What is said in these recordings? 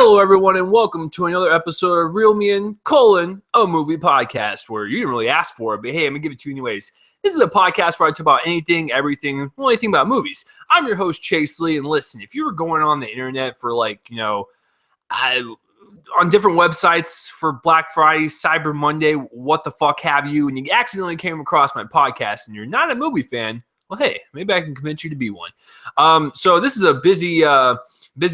Hello, everyone, and welcome to another episode of Real Me and a movie podcast where you didn't really ask for it, but hey, I'm going to give it to you anyways. This is a podcast where I talk about anything, everything, and only thing about movies. I'm your host, Chase Lee, and listen, if you were going on the internet for on different websites for Black Friday, Cyber Monday, what the fuck have you, and you accidentally came across my podcast and you're not a movie fan, well, hey, maybe I can convince you to be one. So this is a busy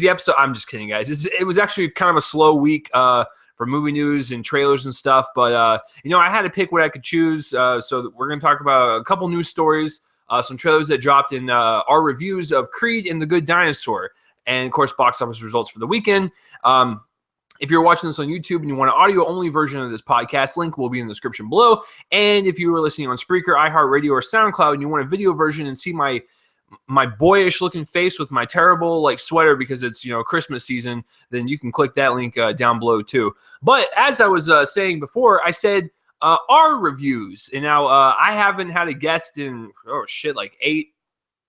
episode. I'm just kidding, guys. It was actually kind of a slow week for movie news and trailers and stuff. But, I had to pick what I could choose. So we're going to talk about a couple news stories, some trailers that dropped in our reviews of Creed and The Good Dinosaur, and, of course, box office results for the weekend. If you're watching this on YouTube and you want an audio-only version of this podcast, link will be in the description below. And if you were listening on Spreaker, iHeartRadio, or SoundCloud and you want a video version and see my boyish looking face with my terrible sweater because it's Christmas season, then you can click that link down below too. But as I was saying before, I said our reviews, and now I haven't had a guest in eight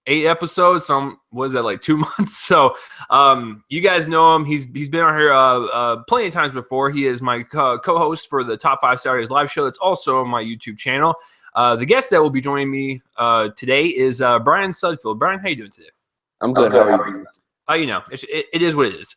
episodes. Was that 2 months? So you guys know him. He's been on here plenty of times before. He is my co-host for the Top 5 Saturdays live show. That's also on my YouTube channel. The guest that will be joining me today is Bryan Sudfield. Bryan, how you doing today? I'm good. How are you? It is what it is.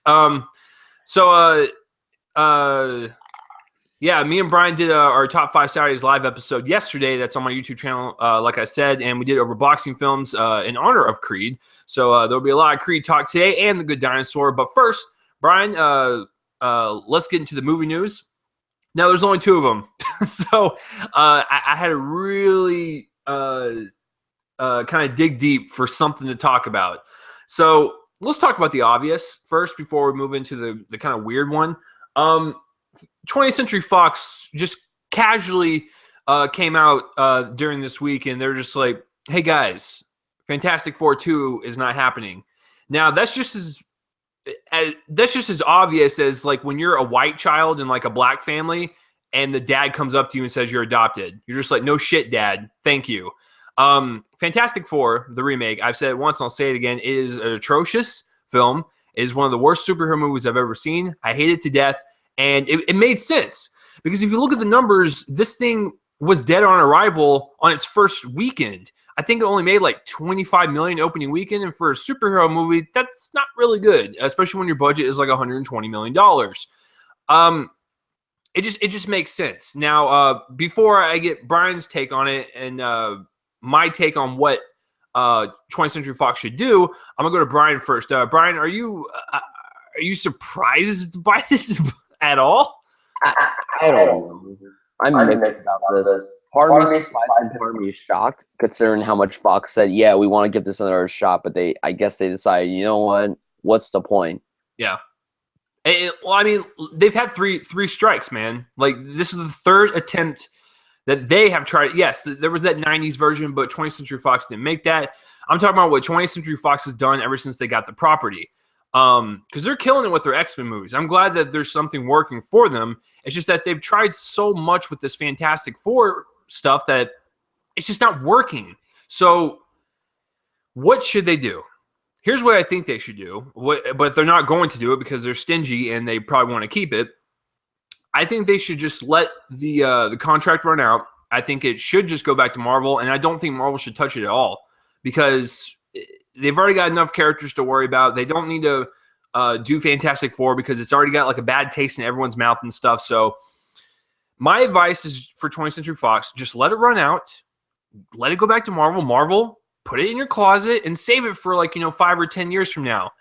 Me and Bryan did our Top 5 Saturdays live episode yesterday. That's on my YouTube channel, like I said, and we did over boxing films in honor of Creed. So there'll be a lot of Creed talk today and The Good Dinosaur. But first, Bryan, let's get into the movie news. Now, there's only two of them. So I had to really kind of dig deep for something to talk about. So let's talk about the obvious first before we move into the kind of weird one. 20th Century Fox just casually came out during this week, and they're just like, hey, guys, Fantastic Four 2 is not happening. Now, that's just as obvious as when you're a white child in a black family and the dad comes up to you and says you're adopted. You're just like, no shit, dad. Thank you. Fantastic Four, the remake, I've said it once and I'll say it again, it is an atrocious film. It is one of the worst superhero movies I've ever seen. I hate it to death. And it made sense because if you look at the numbers, this thing was dead on arrival on its first weekend. I think it only made $25 million opening weekend, and for a superhero movie, that's not really good, especially when your budget is $120 million. It just makes sense. Now, before I get Bryan's take on it and my take on what 20th Century Fox should do, I'm gonna go to Bryan first. Bryan, are you surprised by this at all? I don't know. I'm mixed about this. Part of me is surprised and part of me is shocked, considering how much Fox said, yeah, we want to give this another shot, but I guess they decided, you know what? What's the point? Yeah. They've had three strikes, man. This is the third attempt that they have tried. Yes, there was that 90s version, but 20th Century Fox didn't make that. I'm talking about what 20th Century Fox has done ever since they got the property. Because they're killing it with their X-Men movies. I'm glad that there's something working for them. It's just that they've tried so much with this Fantastic Four stuff that it's just not working. So what should they do? Here's what I think they should do, but they're not going to do it because they're stingy and they probably want to keep it. I think they should just let the contract run out. I think it should just go back to Marvel, and I don't think Marvel should touch it at all because they've already got enough characters to worry about. They don't need to do Fantastic Four because it's already got a bad taste in everyone's mouth and stuff. So my advice is for 20th Century Fox, just let it run out. Let it go back to Marvel. Marvel, put it in your closet and save it for 5 or 10 years from now.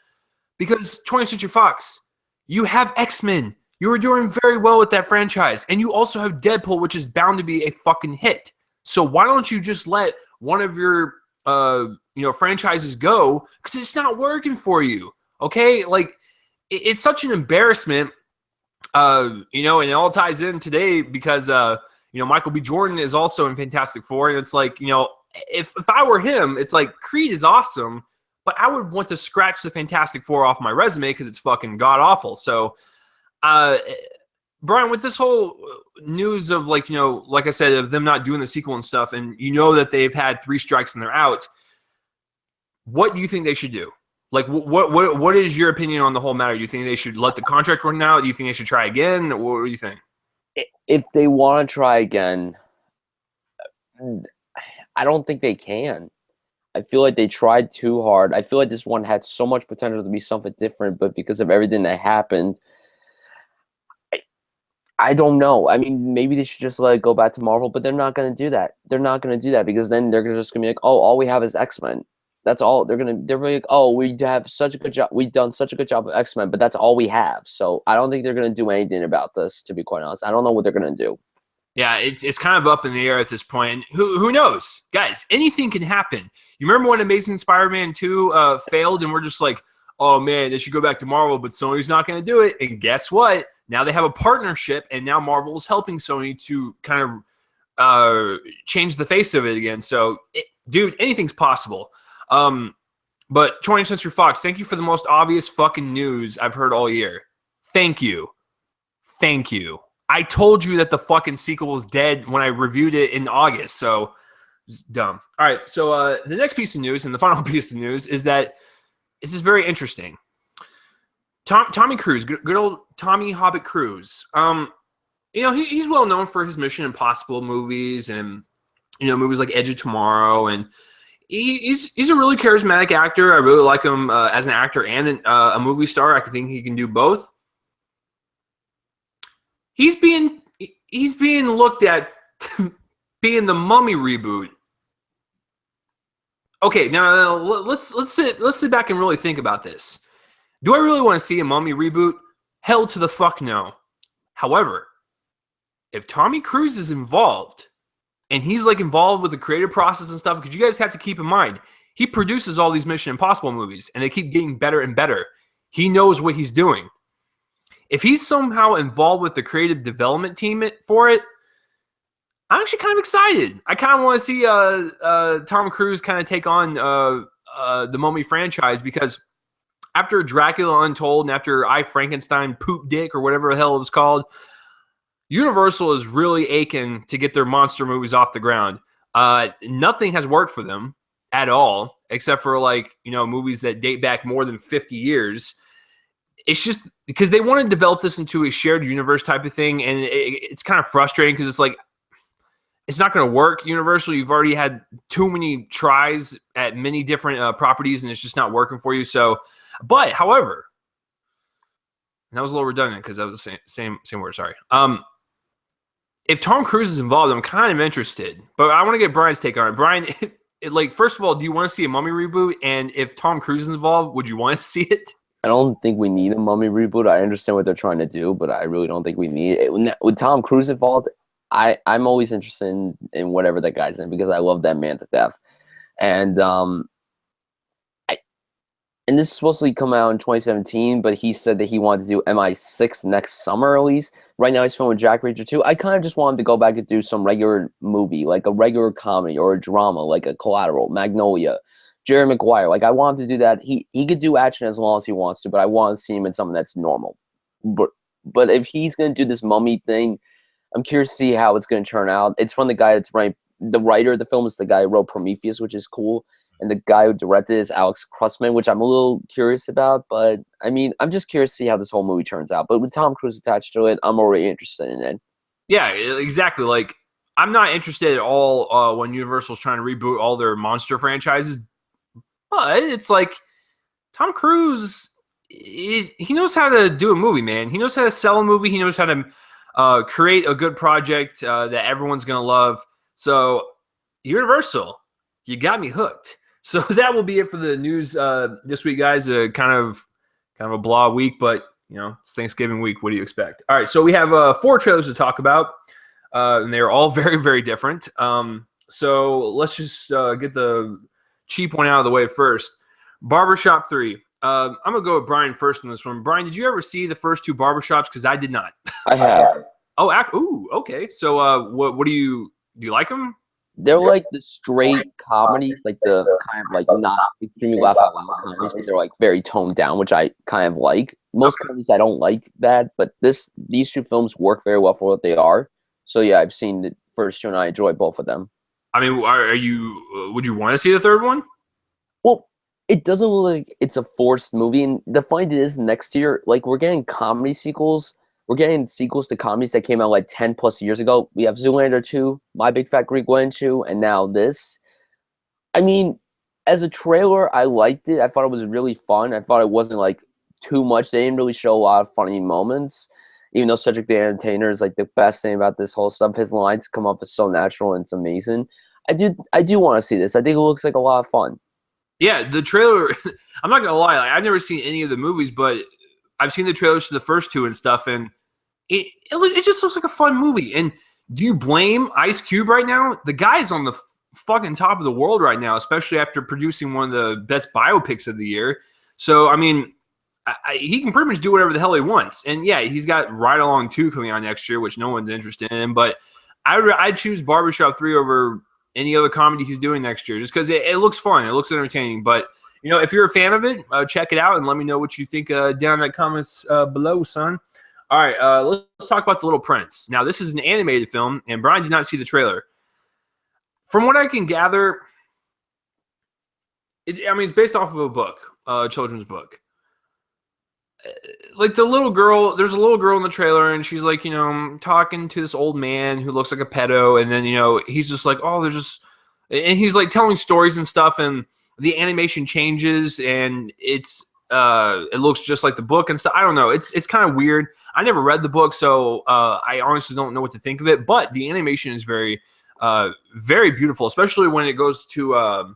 Because 20th Century Fox, you have X-Men. You are doing very well with that franchise. And you also have Deadpool, which is bound to be a fucking hit. So why don't you just let one of your franchises go because it's not working for you. Okay. It's such an embarrassment, and it all ties in today because, Michael B. Jordan is also in Fantastic Four. And it's if I were him, it's Creed is awesome, but I would want to scratch the Fantastic Four off my resume because it's fucking god awful. So, Bryan, with this whole news of like I said, of them not doing the sequel and stuff, and that they've had 3 strikes and they're out, what do you think they should do? Like, what is your opinion on the whole matter? Do you think they should let the contract run out? Do you think they should try again? What do you think? If they want to try again, I don't think they can. I feel like they tried too hard. I feel like this one had so much potential to be something different, but because of everything that happened, I don't know. I mean, maybe they should just let it go back to Marvel, but they're not going to do that. They're not going to do that because then they're just going to be like, oh, all we have is X-Men. That's all. They're like, oh, we have such a good job. We've done such a good job of X-Men, but that's all we have. So I don't think they're going to do anything about this, to be quite honest. I don't know what they're going to do. Yeah, it's kind of up in the air at this point. Who knows? Guys, anything can happen. You remember when Amazing Spider-Man 2 failed and we're just like, oh, man, they should go back to Marvel, but Sony's not going to do it. And guess what? Now they have a partnership, and now Marvel is helping Sony to kind of change the face of it again. So, dude, anything's possible. But 20th Century Fox, thank you for the most obvious fucking news I've heard all year. Thank you. Thank you. I told you that the fucking sequel was dead when I reviewed it in August, so dumb. All right, so the next piece of news and the final piece of news is that this is very interesting. Tommy Cruise, good old Tommy Hobbit Cruise. He's well known for his Mission Impossible movies and movies like Edge of Tomorrow, and he's a really charismatic actor. I really like him as an actor and a movie star. I think he can do both. He's being looked at being the Mummy reboot. Okay, now let's sit back and really think about this. Do I really want to see a Mummy reboot? Hell to the fuck no. However, if Tommy Cruise is involved, and he's like involved with the creative process and stuff, because you guys have to keep in mind, he produces all these Mission Impossible movies, and they keep getting better and better. He knows what he's doing. If he's somehow involved with the creative development team for it, I'm actually kind of excited. I kind of want to see Tom Cruise kind of take on the Mummy franchise, because after Dracula Untold and after I, Frankenstein, Poop Dick, or whatever the hell it was called, Universal is really aching to get their monster movies off the ground. Nothing has worked for them at all, except for movies that date back more than 50 years. It's just because they want to develop this into a shared universe type of thing, and it's kind of frustrating because it's like, it's not going to work. Universal, you've already had too many tries at many different properties, and it's just not working for you. So, but however, and that was a little redundant because that was the same word. Sorry. If Tom Cruise is involved, I'm kind of interested, but I want to get Brian's take on it. Brian, first of all, do you want to see a Mummy reboot? And if Tom Cruise is involved, would you want to see it? I don't think we need a Mummy reboot. I understand what they're trying to do, but I really don't think we need it. With Tom Cruise involved, I'm always interested in whatever that guy's in, because I love that man to death. And and this is supposed to come out in 2017, but he said that he wanted to do MI6 next summer at least. Right now he's filming Jack Reacher 2. I kind of just want him to go back and do some regular movie, like a regular comedy or a drama, like a Collateral, Magnolia, Jerry Maguire. Like, I want him to do that. He could do action as long as he wants to, but I want to see him in something that's normal. But if he's going to do this Mummy thing, I'm curious to see how it's going to turn out. It's from the guy that's right. The writer of the film is the guy who wrote Prometheus, which is cool. And the guy who directed is Alex Krusman, which I'm a little curious about. But, I mean, I'm just curious to see how this whole movie turns out. But with Tom Cruise attached to it, I'm already interested in it. Yeah, exactly. Like, I'm not interested at all when Universal's trying to reboot all their monster franchises. But it's like, Tom Cruise, he knows how to do a movie, man. He knows how to sell a movie. He knows how to create a good project that everyone's going to love. So, Universal, you got me hooked. So that will be it for the news this week, guys. Kind of a blah week, but it's Thanksgiving week. What do you expect? All right, so we have 4 trailers to talk about, and they are all very, very different. So let's just get the cheap one out of the way first. Barbershop 3. I'm gonna go with Brian first on this one. Brian, did you ever see the first 2 Barbershops? Because I did not. I have. Ooh, okay. So what do you like them? They're like the straight comedy, like the kind of like not extremely laugh out loud comedies, but they're like very toned down, which I kind of like. Most comedies I don't like that, but these 2 films work very well for what they are. So yeah, I've seen the first 2 and I enjoy both of them. I mean, would you want to see the third one? Well, it doesn't look like it's a forced movie. And the funny thing is, next year, like we're getting comedy sequels. We're getting sequels to comedies that came out like 10 plus years ago. We have Zoolander 2, My Big Fat Greek Wedding 2, and now this. I mean, as a trailer, I liked it. I thought it was really fun. I thought it wasn't like too much. They didn't really show a lot of funny moments. Even though Cedric the Entertainer is like the best thing about this whole stuff, his lines come off as so natural and it's amazing. I do want to see this. I think it looks like a lot of fun. Yeah, the trailer. I'm not gonna lie. Like, I've never seen any of the movies, but I've seen the trailers to the first two and stuff, and it just looks like a fun movie. And do you blame Ice Cube right now? The guy's on the fucking top of the world right now, especially after producing one of the best biopics of the year. So I mean, he can pretty much do whatever the hell he wants. And yeah, he's got Ride Along 2 coming out next year, which no one's interested in. But I'd choose Barbershop 3 over any other comedy he's doing next year, just because it looks fun. It looks entertaining. But, you know, if you're a fan of it, check it out and let me know what you think down in the comments below, son. All right, let's talk about The Little Prince. Now, this is an animated film, and Bryan did not see the trailer. From what I can gather, it's based off of a book, a children's book. Like the little girl, there's a little girl in the trailer, and she's like, you know, talking to this old man who looks like a pedo, and then, you know, he's just like, oh, and he's like telling stories and stuff, and the animation changes, and it looks just like the book and stuff. I don't know. It's kind of weird. I never read the book, so I honestly don't know what to think of it. But the animation is very, very beautiful, especially when it goes to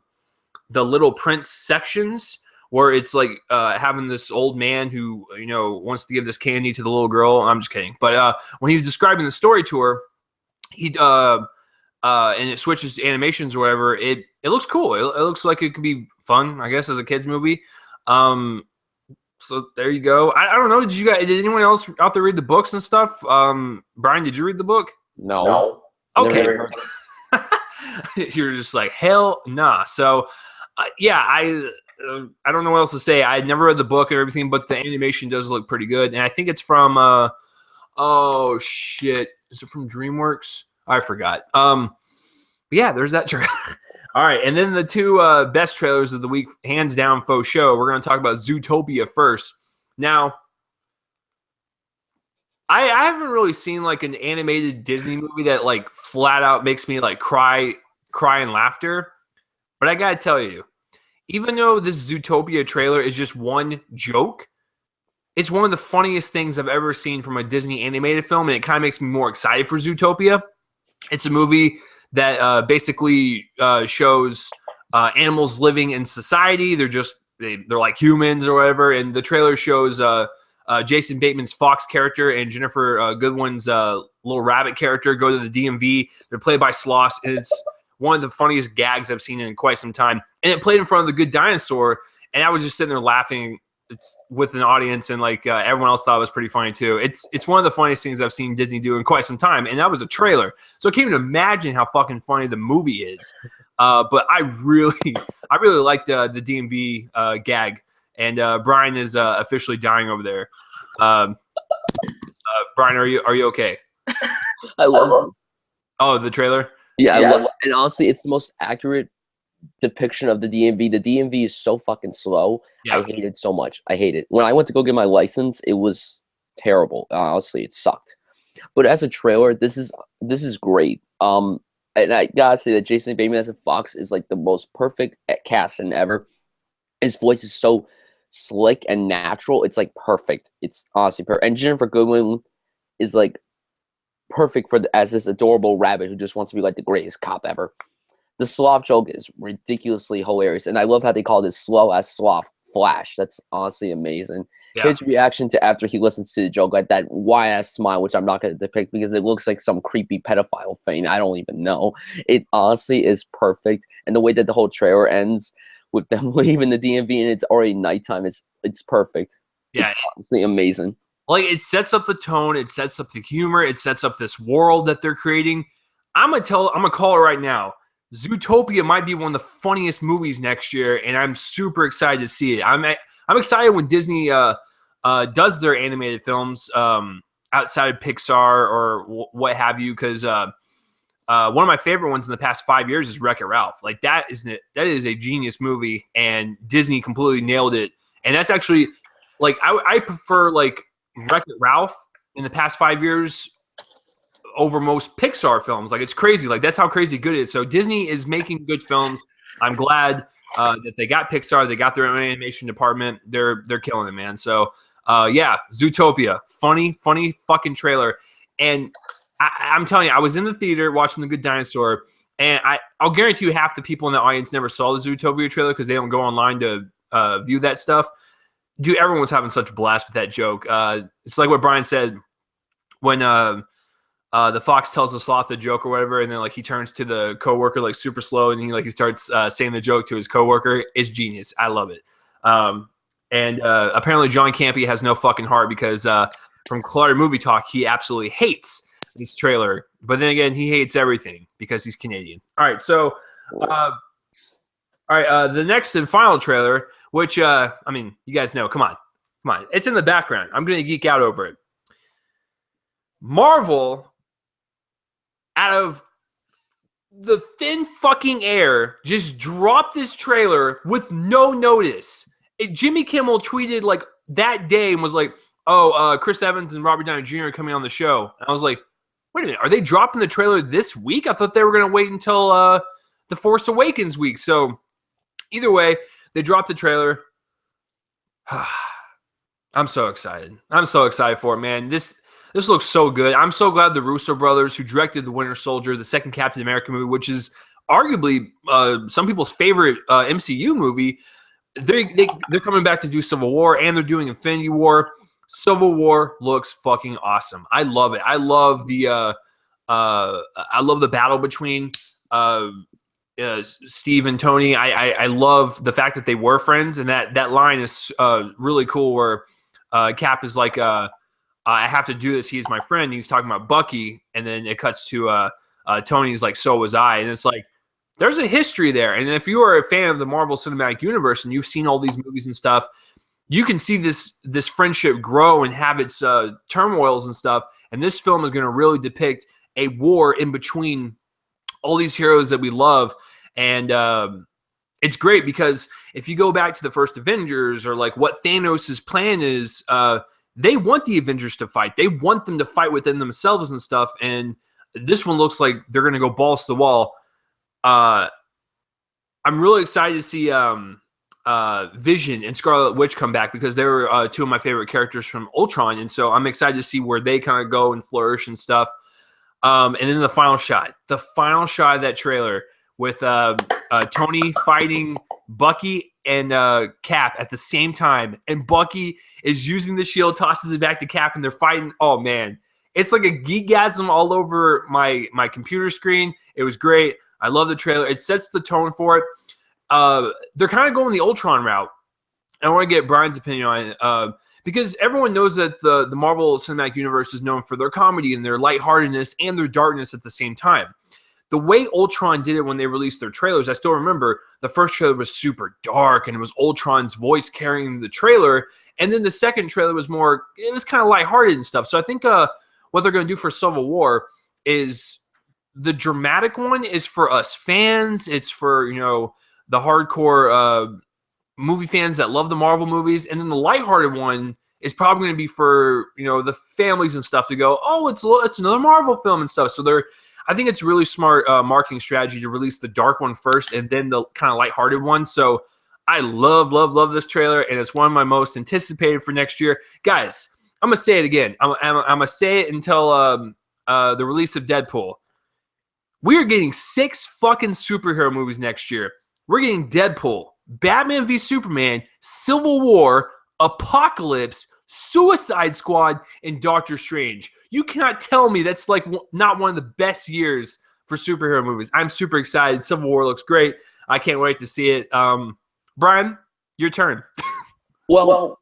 the Little Prince sections, where it's like having this old man who, you know, wants to give this candy to the little girl. I'm just kidding. But when he's describing the story to her, and it switches to animations or whatever, it looks cool. It looks like it could be fun, I guess, as a kid's movie. So there you go. I don't know. Did anyone else out there read the books and stuff? Bryan, did you read the book? No. Okay. You're just like, hell nah. So yeah, I don't know what else to say. I never read the book and everything, but the animation does look pretty good. And I think it's from oh shit. Is it from DreamWorks? I forgot. Yeah, there's that trailer. All right, and then the two best trailers of the week, hands down, faux show. We're going to talk about Zootopia first. Now, I haven't really seen like an animated Disney movie that like flat out makes me like cry in laughter. But I got to tell you, even though this Zootopia trailer is just one joke, it's one of the funniest things I've ever seen from a Disney animated film, and it kind of makes me more excited for Zootopia. It's a movie that basically shows animals living in society. They're like humans or whatever, and the trailer shows Jason Bateman's fox character and Jennifer Goodwin's little rabbit character go to the DMV. They're played by sloths, and it's one of the funniest gags I've seen in quite some time. And it played in front of the Good Dinosaur, and I was just sitting there laughing with an audience, and like everyone else thought it was pretty funny too. It's one of the funniest things I've seen Disney do in quite some time, and that was a trailer. So I can't even imagine how fucking funny the movie is. But I really liked the DMV gag, and Bryan is officially dying over there. Bryan, are you okay? I love it. Oh, the trailer? Yeah, I love it. And honestly, it's the most accurate depiction of the DMV. The DMV is so fucking slow. Yeah. I hate it so much. I hate it. When I went to go get my license, it was terrible. Honestly, it sucked. But as a trailer, this is great. And I gotta say that Jason Bateman as a fox is like the most perfect casting ever. His voice is so slick and natural. It's like perfect. It's honestly perfect. And Jennifer Goodwin is like perfect as this adorable rabbit who just wants to be like the greatest cop ever. The sloth joke is ridiculously hilarious, and I love how they call this slow-ass sloth Flash. That's honestly amazing. Yeah. His reaction to after he listens to the joke, like that wide-ass smile, which I'm not going to depict because it looks like some creepy pedophile thing. I don't even know. It honestly is perfect, and the way that the whole trailer ends with them leaving the DMV and it's already nighttime, it's perfect. Yeah, it's honestly amazing. Like, it sets up the tone, it sets up the humor, it sets up this world that they're creating. I'm gonna call it right now. Zootopia might be one of the funniest movies next year, and I'm super excited to see it. I'm excited when Disney does their animated films outside of Pixar or what have you, because one of my favorite ones in the past 5 years is Wreck-It Ralph. Like that is a genius movie, and Disney completely nailed it. And that's actually like I prefer like Wreck-It Ralph in the past 5 years over most Pixar films. Like it's crazy. Like that's how crazy good it is. So Disney is making good films. I'm glad that they got Pixar. They got their own animation department. They're killing it, man. So yeah, Zootopia, funny fucking trailer. And I'm telling you, I was in the theater watching The Good Dinosaur, and I'll guarantee you half the people in the audience never saw the Zootopia trailer because they don't go online to view that stuff. Dude, everyone was having such a blast with that joke. It's like what Bryan said when the fox tells the sloth a joke or whatever, and then like he turns to the coworker like super slow, and he starts saying the joke to his coworker. It's genius. I love it. And apparently John Campea has no fucking heart because from Clarity Movie Talk, he absolutely hates this trailer. But then again, he hates everything because he's Canadian. All right, so the next and final trailer, which I mean, you guys know. Come on, it's in the background. I'm gonna geek out over it. Marvel, out of the thin fucking air, just dropped this trailer with no notice. Jimmy Kimmel tweeted like that day and was like, "Oh, Chris Evans and Robert Downey Jr. are coming on the show." And I was like, "Wait a minute, are they dropping the trailer this week? I thought they were gonna wait until the Force Awakens week." So either way, they dropped the trailer. I'm so excited. I'm so excited for it, man. This looks so good. I'm so glad the Russo brothers, who directed The Winter Soldier, the second Captain America movie, which is arguably some people's favorite MCU movie, they're coming back to do Civil War, and they're doing Infinity War. Civil War looks fucking awesome. I love it. I love the battle between Steve and Tony. I love the fact that they were friends, and that line is really cool where Cap is like, I have to do this. He's my friend. He's talking about Bucky, and then it cuts to Tony's like, so was I. And it's like, there's a history there. And if you are a fan of the Marvel Cinematic Universe and you've seen all these movies and stuff, you can see this friendship grow and have its turmoils and stuff. And this film is going to really depict a war in between all these heroes that we love. And it's great because if you go back to the first Avengers, or like what Thanos' plan is, they want the Avengers to fight. They want them to fight within themselves and stuff. And this one looks like they're going to go balls to the wall. I'm really excited to see Vision and Scarlet Witch come back because they were two of my favorite characters from Ultron. And so I'm excited to see where they kind of go and flourish and stuff. And then the final shot of that trailer with Tony fighting Bucky and Cap at the same time. And Bucky is using the shield, tosses it back to Cap, and they're fighting. Oh, man. It's like a geekgasm all over my computer screen. It was great. I love the trailer. It sets the tone for it. They're kind of going the Ultron route. I want to get Bryan's opinion on it. Because everyone knows that the Marvel Cinematic Universe is known for their comedy and their lightheartedness and their darkness at the same time. The way Ultron did it when they released their trailers, I still remember the first trailer was super dark and it was Ultron's voice carrying the trailer. And then the second trailer was it was kind of lighthearted and stuff. So I think what they're going to do for Civil War is the dramatic one is for us fans. It's for, the hardcore movie fans that love the Marvel movies. And then the lighthearted one is probably going to be for, the families and stuff to go, oh, it's another Marvel film and stuff. So I think it's really smart marketing strategy to release the dark one first and then the kind of lighthearted one. So I love this trailer, and it's one of my most anticipated for next year. Guys, I'm going to say it again. I'm going to say it until the release of Deadpool. We are getting 6 fucking superhero movies next year. We're getting Deadpool, Batman v Superman, Civil War, Apocalypse, Suicide Squad, and Doctor Strange. You cannot tell me that's like not one of the best years for superhero movies. I'm super excited. Civil War looks great. I can't wait to see it. Bryan, your turn. Well,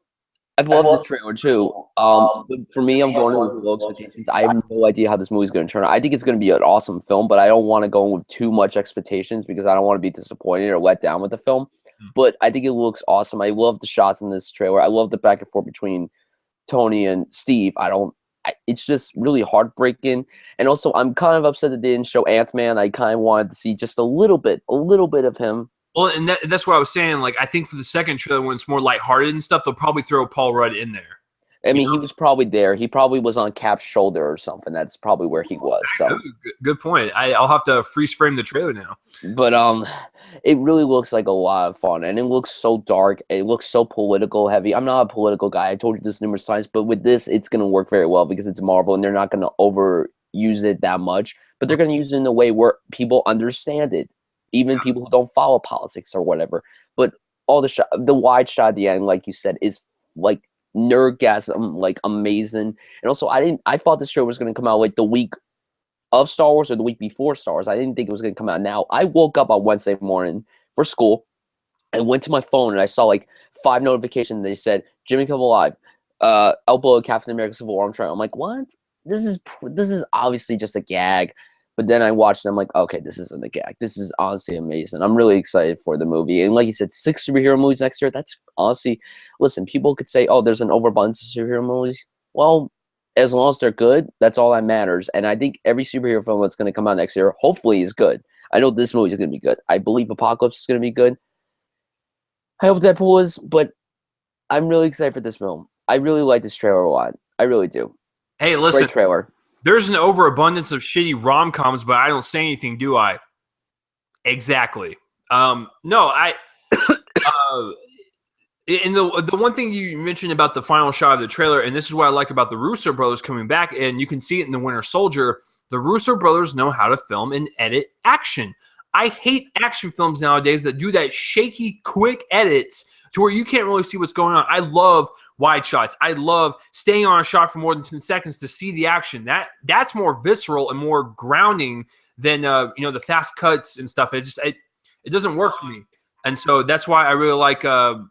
I've loved the trailer too. But for me, I'm going in with low expectations. I have no idea how this movie's going to turn out. I think it's going to be an awesome film, but I don't want to go in with too much expectations because I don't want to be disappointed or let down with the film. But I think it looks awesome. I love the shots in this trailer. I love the back and forth between Tony and Steve. it's just really heartbreaking. And also, I'm kind of upset that they didn't show Ant-Man. I kind of wanted to see just a little bit of him. Well, and that's what I was saying. Like, I think for the second trailer, when it's more lighthearted and stuff, they'll probably throw Paul Rudd in there. I mean, he was probably there. He probably was on Cap's shoulder or something. That's probably where he was. So good point. I'll have to freeze frame the trailer now. But it really looks like a lot of fun, and it looks so dark. It looks so political heavy. I'm not a political guy. I told you this numerous times, but with this, it's gonna work very well because it's Marvel, and they're not gonna overuse it that much. But they're gonna use it in a way where people understand it, even people who don't follow politics or whatever. But all the wide shot at the end, like you said, is like nerdgasm, like amazing. And also, I thought this show was gonna come out like the week of Star Wars or the week before Star Wars. I didn't think it was going to come out now. I woke up on Wednesday morning for school and went to my phone and I saw like 5 notifications. They said, Jimmy Kimmel Live, Elbow Captain America Civil War. I'm like, what? This is obviously just a gag. But then I watched and I'm like, okay, this isn't a gag. This is honestly amazing. I'm really excited for the movie. And like you said, 6 superhero movies next year. That's honestly, listen, people could say, oh, there's an overabundance of superhero movies. Well, as long as they're good, that's all that matters. And I think every superhero film that's going to come out next year, hopefully, is good. I know this movie is going to be good. I believe Apocalypse is going to be good. I hope Deadpool is, but I'm really excited for this film. I really like this trailer a lot. I really do. Hey, listen. Great trailer. There's an overabundance of shitty rom-coms, but I don't say anything, do I? Exactly. No, and the one thing you mentioned about the final shot of the trailer, and this is what I like about the Russo brothers coming back, and you can see it in The Winter Soldier, the Russo brothers know how to film and edit action. I hate action films nowadays that do that shaky, quick edits to where you can't really see what's going on. I love wide shots. I love staying on a shot for more than 10 seconds to see the action. That's more visceral and more grounding than the fast cuts and stuff. It doesn't work for me. And so that's why I really like the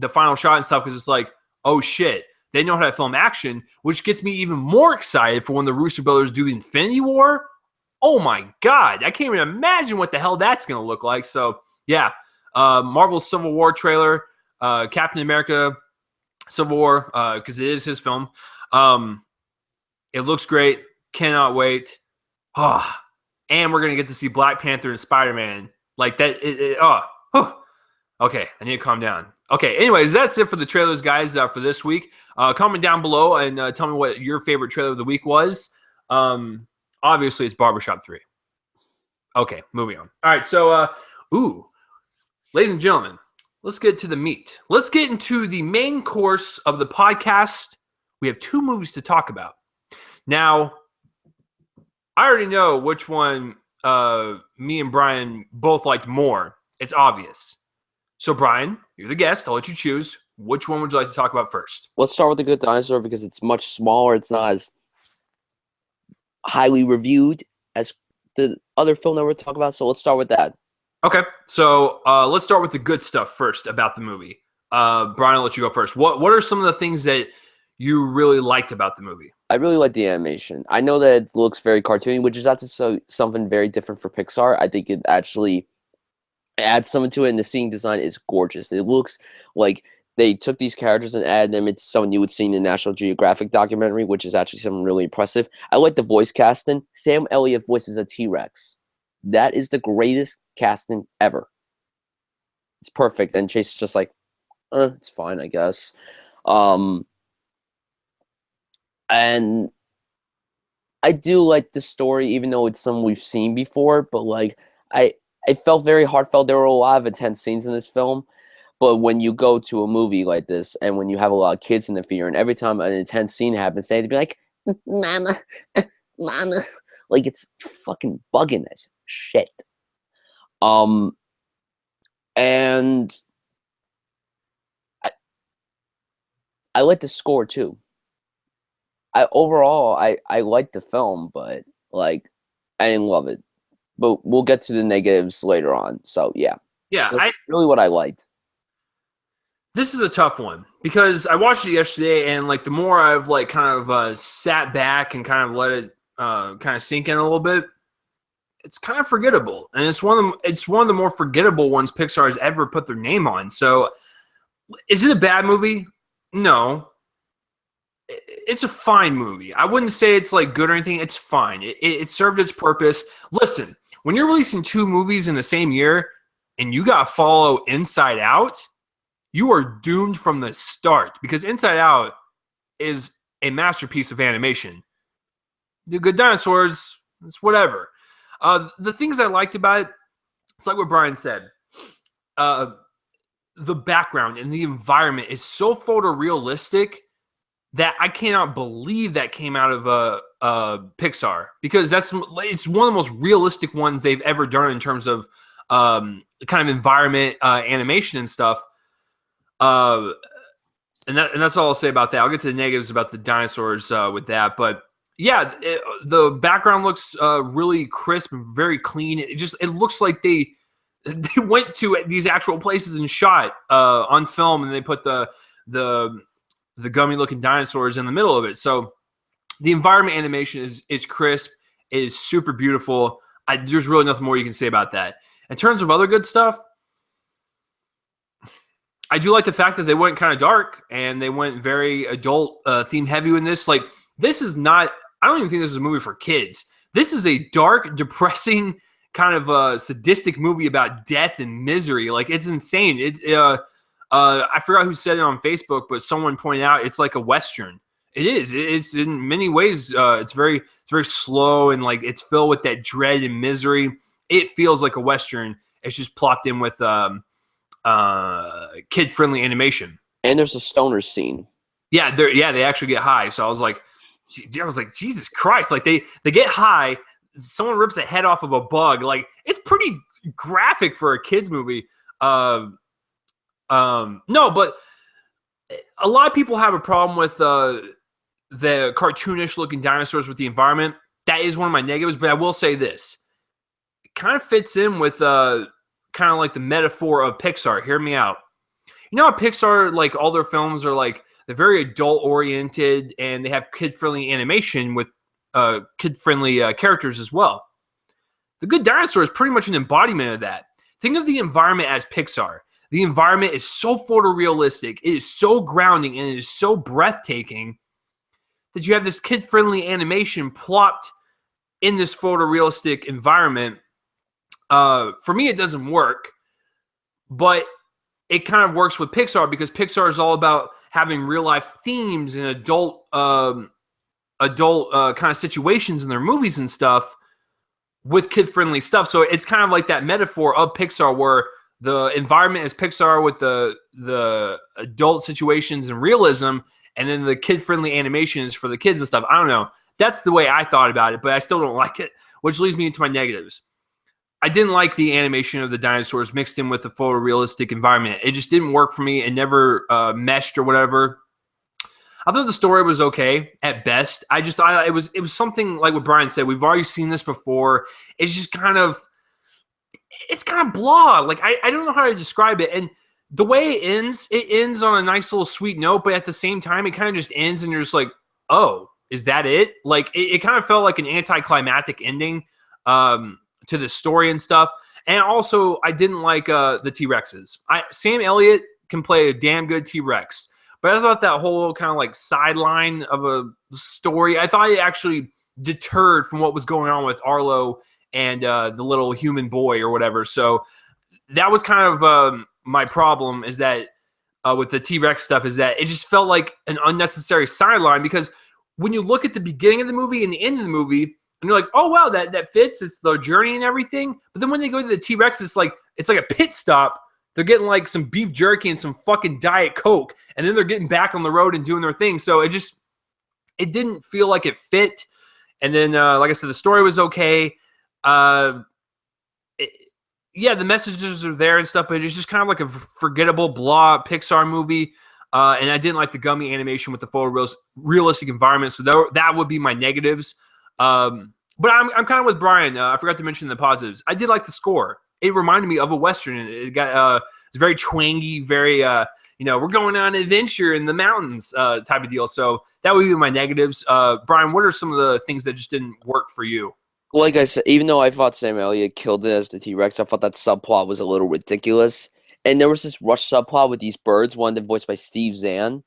final shot and stuff, because it's like, oh shit, they know how to film action, which gets me even more excited for when the Russo brothers do Infinity War. Oh my god, I can't even imagine what the hell that's going to look like. So yeah, Marvel's Civil War trailer, Captain America Civil War, because it is his film. It looks great. Cannot wait. And we're going to get to see Black Panther and Spider-Man. Like that. Okay, I need to calm down. Okay, anyways, that's it for the trailers, guys, for this week. Comment down below and tell me what your favorite trailer of the week was. Obviously, it's Barbershop 3. Okay, moving on. All right, so, ladies and gentlemen, let's get to the meat. Let's get into the main course of the podcast. We have 2 movies to talk about. Now, I already know which one me and Bryan both liked more. It's obvious. So, Bryan, you're the guest. I'll let you choose. Which one would you like to talk about first? Let's start with The Good Dinosaur because it's much smaller. It's not as highly reviewed as the other film that we're talking about. So let's start with that. Okay. So let's start with the good stuff first about the movie. Bryan, I'll let you go first. What are some of the things that you really liked about the movie? I really like the animation. I know that it looks very cartoony, which is not something very different for Pixar. I think it actually adds something to it, and the scene design is gorgeous. It looks like they took these characters and added them into something you would see in the National Geographic documentary, which is actually something really impressive. I like the voice casting. Sam Elliott voices a T-Rex. That is the greatest casting ever. It's perfect. And Chase is just like, it's fine, I guess. And I do like the story, even though it's something we've seen before, but like it felt very heartfelt. There were a lot of intense scenes in this film, but when you go to a movie like this and when you have a lot of kids in the theater, and every time an intense scene happens, they have to be like, "Mama, mama," like it's fucking bugging us shit. And I like the score too. Overall, I liked the film, but like I didn't love it. But we'll get to the negatives later on. So yeah, that's really what I liked. This is a tough one because I watched it yesterday, and like the more I've like kind of sat back and kind of let it kind of sink in a little bit, it's kind of forgettable, and it's one of the more forgettable ones Pixar has ever put their name on. So, is it a bad movie? No. it's a fine movie. I wouldn't say it's like good or anything. It's fine. It served its purpose. Listen, when you're releasing 2 movies in the same year and you got to follow Inside Out, you are doomed from the start because Inside Out is a masterpiece of animation. The Good Dinosaurs, it's whatever. The things I liked about it, it's like what Bryan said. The background and the environment is so photorealistic that I cannot believe that came out of Pixar because it's one of the most realistic ones they've ever done in terms of kind of environment, animation and stuff. And that's all I'll say about that. I'll get to the negatives about the dinosaurs with that, but yeah, the background looks really crisp and very clean. It looks like they went to these actual places and shot on film, and they put the gummy looking dinosaurs in the middle of it. So the environment animation is crisp. It is super beautiful. There's really nothing more you can say about that. In terms of other good stuff, I do like the fact that they went kind of dark and they went very adult theme heavy in this. Like, this is not, I don't even think this is a movie for kids. This is a dark, depressing, kind of a sadistic movie about death and misery. Like, it's insane. I forgot who said it on Facebook, but someone pointed out it's like a Western. It is. It's in many ways. It's very slow and like it's filled with that dread and misery. It feels like a Western. It's just plopped in with kid-friendly animation. And there's a stoner scene. Yeah, they actually get high. So I was like, Jesus Christ! Like they get high. Someone rips the head off of a bug. Like, it's pretty graphic for a kids movie. No, but a lot of people have a problem with the cartoonish looking dinosaurs with the environment. That is one of my negatives, but I will say this. It kind of fits in with kind of like the metaphor of Pixar. Hear me out. You know how Pixar, like all their films are like, they're very adult oriented and they have kid-friendly animation with kid-friendly characters as well. The Good Dinosaur is pretty much an embodiment of that. Think of the environment as Pixar. The environment is so photorealistic. It is so grounding and it is so breathtaking that you have this kid-friendly animation plopped in this photorealistic environment. For me, it doesn't work, but it kind of works with Pixar because Pixar is all about having real-life themes and adult kind of situations in their movies and stuff with kid-friendly stuff. So it's kind of like that metaphor of Pixar where the environment is Pixar with the adult situations and realism, and then the kid-friendly animations for the kids and stuff. I don't know. That's the way I thought about it, but I still don't like it, which leads me into my negatives. I didn't like the animation of the dinosaurs mixed in with the photorealistic environment. It just didn't work for me. It never meshed or whatever. I thought the story was okay at best. I just thought it was something like what Bryan said. We've already seen this before. It's just kind of blah. Like, I don't know how to describe it. And the way it ends on a nice little sweet note, but at the same time, it kind of just ends and you're just like, oh, is that it? Like, it kind of felt like an anticlimactic ending to the story and stuff. And also, I didn't like the T-Rexes. Sam Elliott can play a damn good T-Rex. But I thought that whole kind of like sideline of a story, I thought it actually deterred from what was going on with Arlo and the little human boy or whatever. So that was kind of my problem is that with the T-Rex stuff is that it just felt like an unnecessary sideline because when you look at the beginning of the movie and the end of the movie, and you're like, oh, wow, that fits. It's the journey and everything. But then when they go to the T-Rex, it's like a pit stop. They're getting like some beef jerky and some fucking Diet Coke. And then they're getting back on the road and doing their thing. So it didn't feel like it fit. And then, like I said, the story was okay. The messages are there and stuff, but it's just kind of like a forgettable blah Pixar movie. And I didn't like the gummy animation with the photorealistic environment. So that would be my negatives. But I'm kind of with Bryan. I forgot to mention the positives. I did like the score. It reminded me of a Western. It got it's very twangy, very we're going on an adventure in the mountains type of deal. So that would be my negatives. Bryan, what are some of the things that just didn't work for you? Like I said, even though I thought Sam Elliott killed it as the T-Rex, I thought that subplot was a little ridiculous. And there was this Rush subplot with these birds, one of them voiced by Steve Zahn.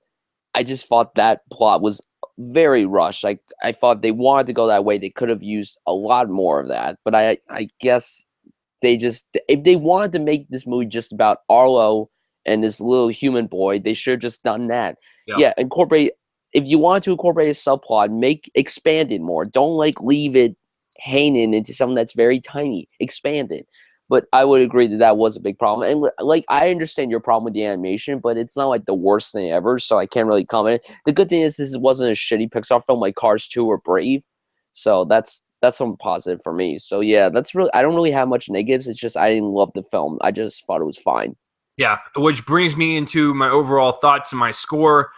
I just thought that plot was very rushed. Like I thought they wanted to go that way. They could have used a lot more of that. But I guess they just, if they wanted to make this movie just about Arlo and this little human boy, they should have just done that. Yeah, incorporate. If you want to incorporate a subplot, expand it more. Don't like leave it hanging into something that's very tiny. Expand it. But I would agree that was a big problem. And like, I understand your problem with the animation, but it's not like the worst thing ever, so I can't really comment. The good thing is this wasn't a shitty Pixar film like Cars 2 or Brave. So that's something positive for me. So yeah, I don't really have much negatives. It's just I didn't love the film. I just thought it was fine. Yeah, which brings me into my overall thoughts and my score.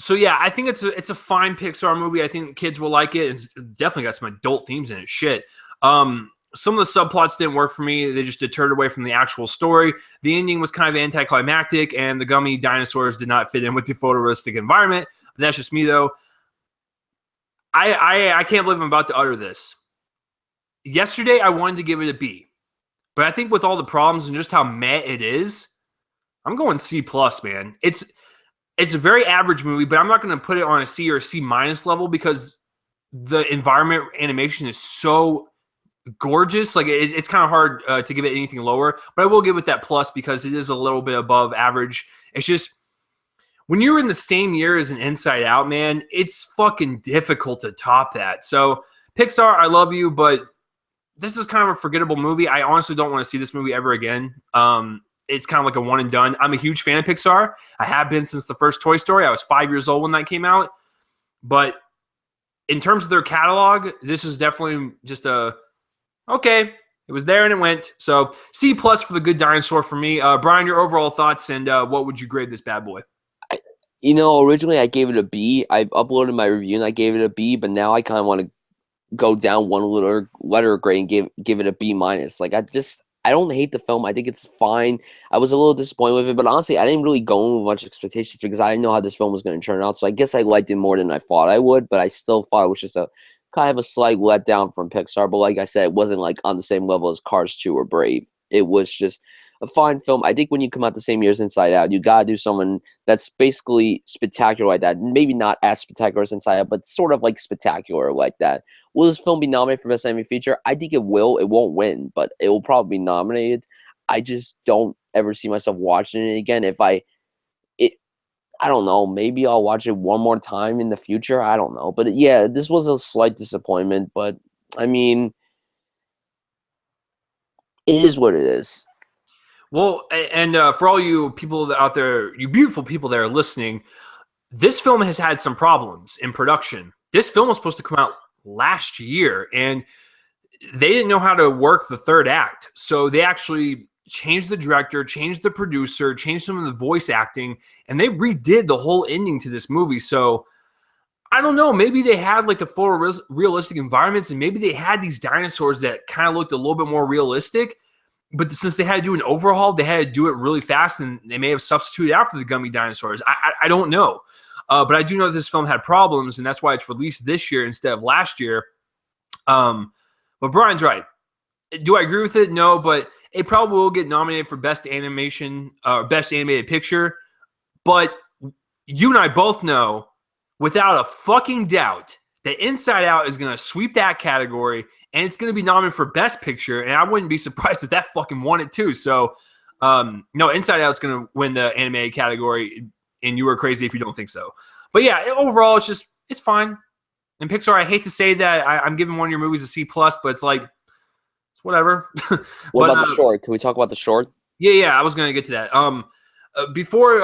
So yeah, I think it's a fine Pixar movie. I think kids will like it. It's definitely got some adult themes in it. Shit. Some of the subplots didn't work for me. They just deterred away from the actual story. The ending was kind of anticlimactic, and the gummy dinosaurs did not fit in with the photorealistic environment. But that's just me, though. I can't believe I'm about to utter this. Yesterday, I wanted to give it a B. But I think with all the problems and just how meh it is, I'm going C+, man. It's a very average movie, but I'm not going to put it on a C or C- level because the environment animation is so gorgeous. Like it's kind of hard to give it anything lower, but I will give it that plus because it is a little bit above average. It's just when you're in the same year as an Inside Out, man, it's fucking difficult to top that. So Pixar, I love you, but this is kind of a forgettable movie. I honestly don't want to see this movie ever again. It's kind of like a one and done. I'm a huge fan of Pixar. I have been since the first Toy Story. I was 5 years old when that came out. But in terms of their catalog, this is definitely just okay, it was there and it went. So C+ for The Good Dinosaur for me. Bryan, your overall thoughts and what would you grade this bad boy? Originally I gave it a B. I uploaded my review and I gave it a B, but now I kind of want to go down one letter grade and give it a B-. Like I don't hate the film. I think it's fine. I was a little disappointed with it, but honestly, I didn't really go in with much expectations because I didn't know how this film was going to turn out. So I guess I liked it more than I thought I would, but I still thought it was just a kind of a slight letdown from Pixar. But like I said, it wasn't like on the same level as Cars 2 or Brave. It was just a fine film. I think when you come out the same year as Inside Out, you gotta do something that's basically spectacular like that. Maybe not as spectacular as Inside Out, but sort of like spectacular like that. Will this film be nominated for Best Animated Feature? I think it will. It won't win, but it will probably be nominated. I just don't ever see myself watching it again. I don't know. Maybe I'll watch it one more time in the future. I don't know. But yeah, this was a slight disappointment. But I mean, it is what it is. Well, and for all you people out there, you beautiful people that are listening, this film has had some problems in production. This film was supposed to come out last year, and they didn't know how to work the third act. So they actually changed the director, changed the producer, changed some of the voice acting, and they redid the whole ending to this movie. So I don't know. Maybe they had like the photorealistic environments, and maybe they had these dinosaurs that kind of looked a little bit more realistic. But since they had to do an overhaul, they had to do it really fast, and they may have substituted out for the gummy dinosaurs. I don't know. But I do know that this film had problems, and that's why it's released this year instead of last year. But Bryan's right. Do I agree with it? No, but it probably will get nominated for Best Animation or Best Animated Picture. But you and I both know, without a fucking doubt, that Inside Out is going to sweep that category, and it's going to be nominated for Best Picture, and I wouldn't be surprised if that fucking won it too. So, no, Inside Out's going to win the animated category, and you are crazy if you don't think so. But yeah, overall, it's fine. And Pixar, I hate to say that I'm giving one of your movies a C+, but it's like, it's whatever. What about the short? Can we talk about the short? Yeah, I was going to get to that. Before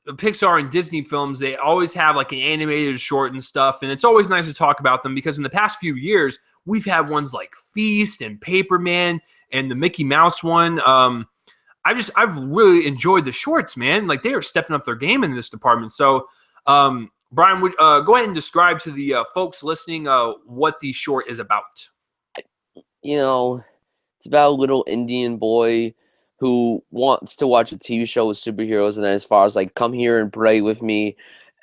Pixar and Disney films, they always have like an animated short and stuff, and it's always nice to talk about them because in the past few years, we've had ones like Feast and Paperman and the Mickey Mouse one. I've really enjoyed the shorts, man. Like they are stepping up their game in this department. So, Bryan, would go ahead and describe to the folks listening what the short is about. It's about a little Indian boy who wants to watch a TV show with superheroes, and then as far as like, come here and pray with me,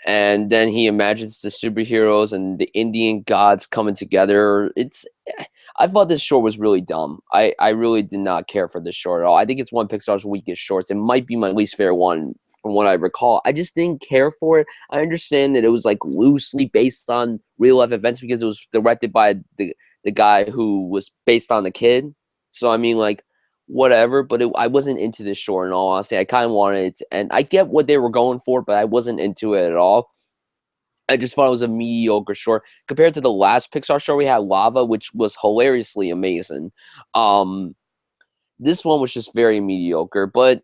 and then he imagines the superheroes and the Indian gods coming together. I thought this short was really dumb. I really did not care for this short at all. I think it's one of Pixar's weakest shorts. It might be my least favorite one from what I recall. I just didn't care for it. I understand that it was like loosely based on real life events because it was directed by the guy who was based on the kid. So I mean, like, whatever. But I wasn't into this short. In all honesty, I kind of wanted it to end. I get what they were going for, but I wasn't into it at all. I just thought it was a mediocre short compared to the last Pixar short we had, Lava, which was hilariously amazing. This one was just very mediocre, but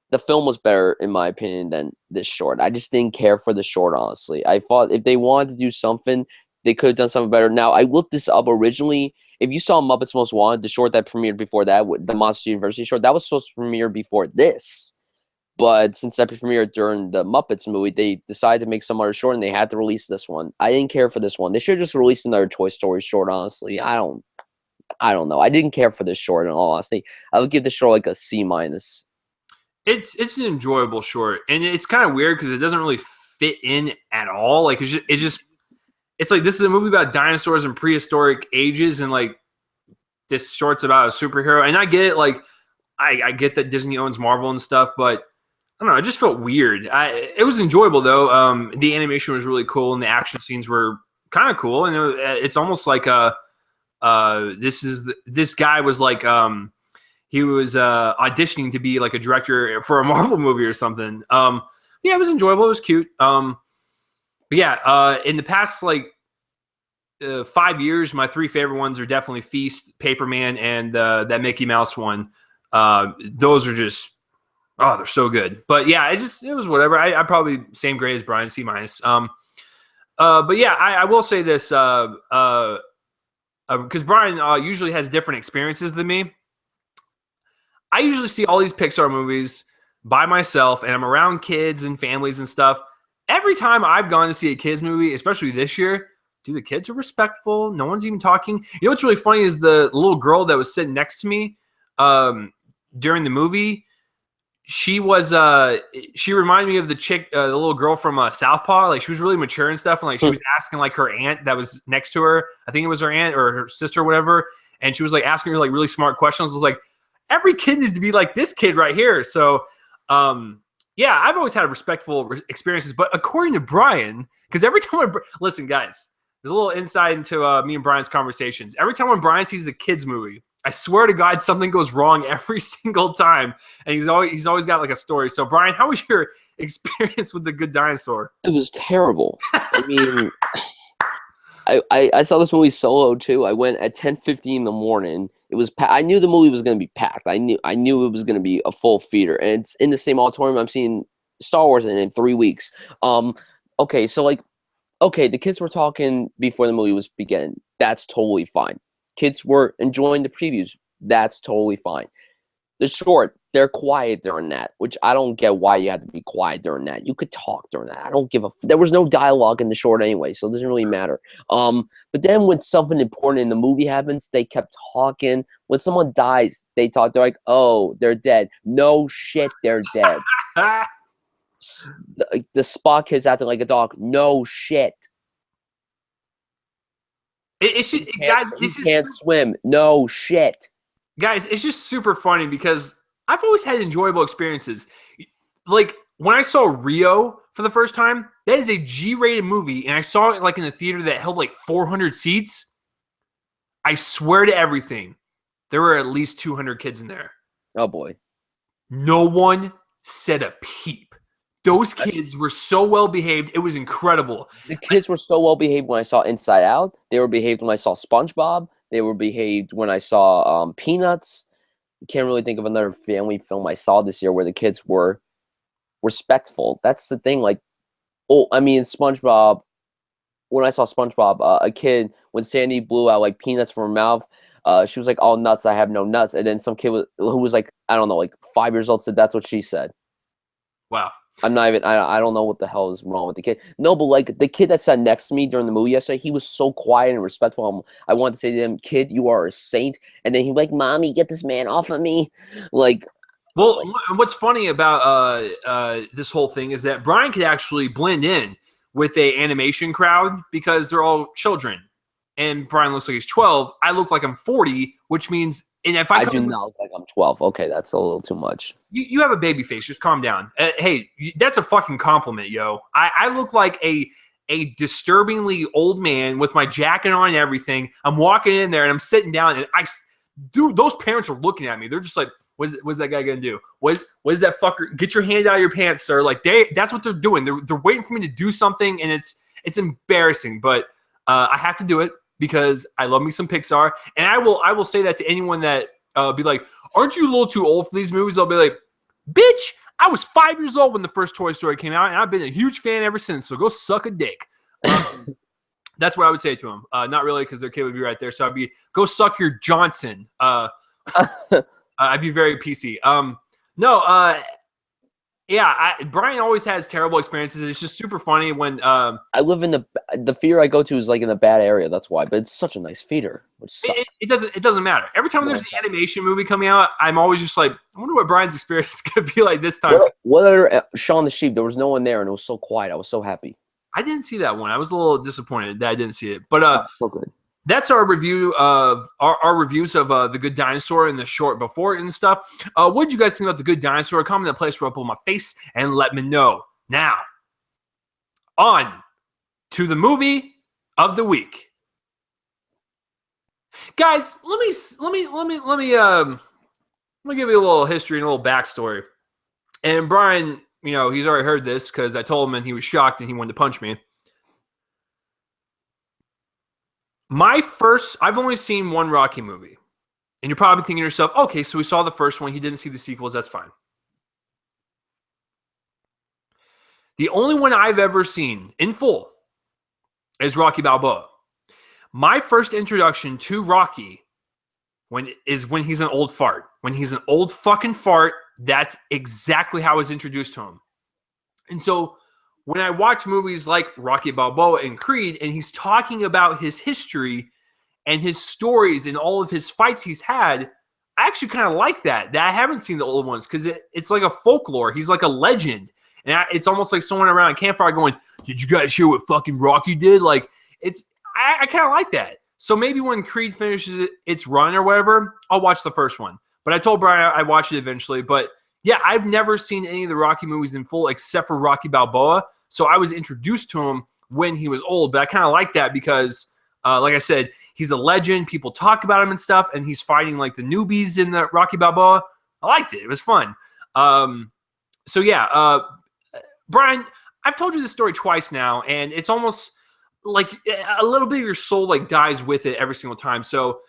the film was better, in my opinion, than this short. I just didn't care for the short, honestly. I thought if they wanted to do something, they could have done something better. Now, I looked this up originally. If you saw Muppets Most Wanted, the short that premiered before that, the Monster University short, that was supposed to premiere before this. But since that premiered during the Muppets movie, they decided to make some other short, and they had to release this one. I didn't care for this one. They should have just released another Toy Story short, honestly. I don't know. I didn't care for this short, in all honesty. I would give this short like a C-. It's an enjoyable short, and it's kind of weird because it doesn't really fit in at all. Like it's like this is a movie about dinosaurs in prehistoric ages, and like this short's about a superhero. And I get it, like I get that Disney owns Marvel and stuff, but I don't know. It just felt weird. It was enjoyable though. The animation was really cool, and the action scenes were kind of cool. And it's almost like this guy was like he was auditioning to be like a director for a Marvel movie or something. Yeah, it was enjoyable. It was cute. But yeah, in the past like 5 years, my three favorite ones are definitely Feast, Paperman, and that Mickey Mouse one. Those are just they're so good. But yeah, it was whatever. I probably same grade as Bryan, C-. But yeah, I will say this because Bryan usually has different experiences than me. I usually see all these Pixar movies by myself, and I'm around kids and families and stuff. Every time I've gone to see a kids movie, especially this year, dude, the kids are respectful. No one's even talking. You know what's really funny is the little girl that was sitting next to me during the movie. She was she reminded me of the chick, the little girl from Southpaw. Like she was really mature and stuff, and like she was asking like her aunt that was next to her. I think it was her aunt or her sister or whatever, and she was like asking her like really smart questions. I was like, every kid needs to be like this kid right here. So, yeah, I've always had respectful experiences. But according to Bryan, because every time listen, guys, there's a little insight into me and Bryan's conversations. Every time when Bryan sees a kids movie, I swear to God, something goes wrong every single time, and he's always got like a story. So, Bryan, how was your experience with The Good Dinosaur? It was terrible. I mean, I saw this movie solo too. I went at 10:50 in the morning. It was I knew the movie was going to be packed. I knew it was going to be a full theater, and it's in the same auditorium I'm seeing Star Wars in 3 weeks. Okay, so like, okay, the kids were talking before the movie was beginning. That's totally fine. Kids were enjoying the previews. That's totally fine. The short, they're quiet during that, which I don't get why you had to be quiet during that. You could talk during that. I don't give a there was no dialogue in the short anyway, so it doesn't really matter. But then when something important in the movie happens, they kept talking. When someone dies, they talk. They're like, "Oh, they're dead." No shit, they're dead. The Spock kid's acting like a dog. No shit. Guys, he can't swim. No shit. Guys, it's just super funny because I've always had enjoyable experiences. Like when I saw Rio for the first time, that is a G-rated movie, and I saw it like in a theater that held like 400 seats. I swear to everything, there were at least 200 kids in there. Oh boy. No one said a peep. Those kids were so well behaved. It was incredible. The kids were so well behaved when I saw Inside Out. They were behaved when I saw SpongeBob. They were behaved when I saw Peanuts. I can't really think of another family film I saw this year where the kids were respectful. That's the thing. Like, SpongeBob. When I saw SpongeBob, a kid, when Sandy blew out like peanuts from her mouth, she was like, "All nuts, I have no nuts." And then some kid who was like, I don't know, like 5 years old said that's what she said. Wow. I'm not even, I don't know what the hell is wrong with the kid. No, but like the kid that sat next to me during the movie yesterday, he was so quiet and respectful. I wanted to say to him, "Kid, you are a saint." And then he was like, "Mommy, get this man off of me." Like, well, what's funny about this whole thing is that Bryan could actually blend in with a animation crowd because they're all children. and Bryan looks like he's 12, I look like I'm 40, which means, and if I do not look like I'm 12. Okay, that's a little too much. You have a baby face. Just calm down. Hey, that's a fucking compliment, yo. I look like a disturbingly old man with my jacket on and everything. I'm walking in there and I'm sitting down and dude, those parents are looking at me. They're just like, what's that guy gonna do? What is that fucker? Get your hand out of your pants, sir. Like that's what they're doing. They're waiting for me to do something, and it's embarrassing, but I have to do it because I love me some Pixar, and I will say that to anyone that be like, aren't you a little too old for these movies? I'll be like, bitch, I was 5 years old when the first Toy Story came out, and I've been a huge fan ever since, so go suck a dick. That's what I would say to him. Not really, because their kid would be right there, so I'd be, go suck your Johnson. I'd be very PC. Bryan always has terrible experiences. It's just super funny when I live in the theater I go to is like in a bad area. That's why, but it's such a nice theater, which sucks. It doesn't matter. Every time there's an animation movie coming out, I'm always just like, I wonder what Bryan's experience is gonna be like this time. What other Shaun the Sheep? There was no one there, and it was so quiet. I was so happy. I didn't see that one. I was a little disappointed that I didn't see it, but so good. That's our review of our reviews of The Good Dinosaur and the short before it and stuff. What did you guys think about The Good Dinosaur? Comment in the place where I pull my face and let me know. Now, on to the movie of the week, guys. Let me give you a little history and a little backstory. And Bryan, he's already heard this because I told him and he was shocked and he wanted to punch me. I've only seen one Rocky movie. And you're probably thinking to yourself, okay, so we saw the first one. He didn't see the sequels. That's fine. The only one I've ever seen in full is Rocky Balboa. My first introduction to Rocky when he's an old fart. When he's an old fucking fart, that's exactly how I was introduced to him. And so when I watch movies like Rocky Balboa and Creed, and he's talking about his history and his stories and all of his fights he's had, I actually kind of like that I haven't seen the old ones because it's like a folklore. He's like a legend. And it's almost like someone around a campfire going, did you guys hear what fucking Rocky did? Like, I kind of like that. So maybe when Creed finishes its run or whatever, I'll watch the first one. But I told Bryan I'd watch it eventually. But yeah, I've never seen any of the Rocky movies in full except for Rocky Balboa. So I was introduced to him when he was old, but I kind of like that because, like I said, he's a legend. People talk about him and stuff, and he's fighting like the newbies in the Rocky Balboa. I liked it. It was fun. So yeah, Bryan, I've told you this story twice now, and it's almost like a little bit of your soul like dies with it every single time. So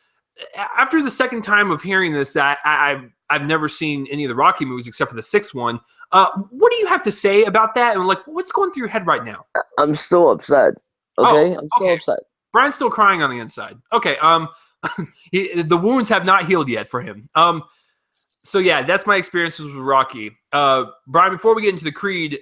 after the second time of hearing this, I've never seen any of the Rocky movies except for the sixth one. What do you have to say about that? And like, what's going through your head right now? I'm still upset. Okay, I'm still upset. Bryan's still crying on the inside. Okay, the wounds have not healed yet for him. So yeah, that's my experiences with Rocky. Bryan, before we get into the Creed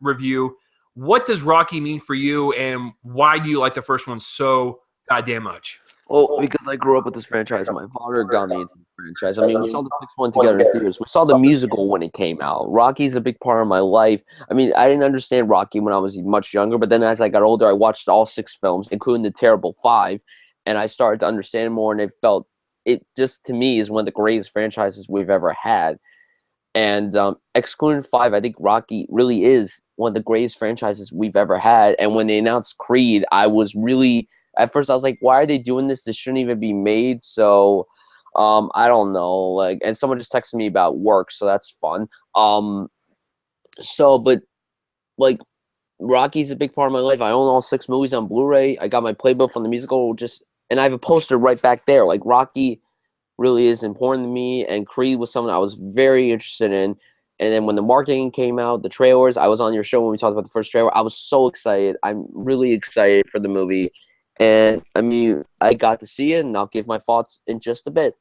review, what does Rocky mean for you, and why do you like the first one so goddamn much? Well, because I grew up with this franchise. My father got me into the franchise. I mean, we saw the sixth one together in theaters. We saw the musical when it came out. Rocky's a big part of my life. I mean, I didn't understand Rocky when I was much younger, but then as I got older, I watched all 6 films, including the terrible 5, and I started to understand more, and it just, to me, is one of the greatest franchises we've ever had. And excluding 5, I think Rocky really is one of the greatest franchises we've ever had. And when they announced Creed, I was really... At first, I was like, why are they doing this? This shouldn't even be made. So, I don't know. Like, and someone just texted me about work, so that's fun. But, like, Rocky's a big part of my life. I own all 6 movies on Blu-ray. I got my playbook from the musical, and I have a poster right back there. Like, Rocky really is important to me, and Creed was something I was very interested in. And then when the marketing came out, the trailers, I was on your show when we talked about the first trailer. I was so excited. I'm really excited for the movie. And, I mean, I got to see it, and I'll give my thoughts in just a bit.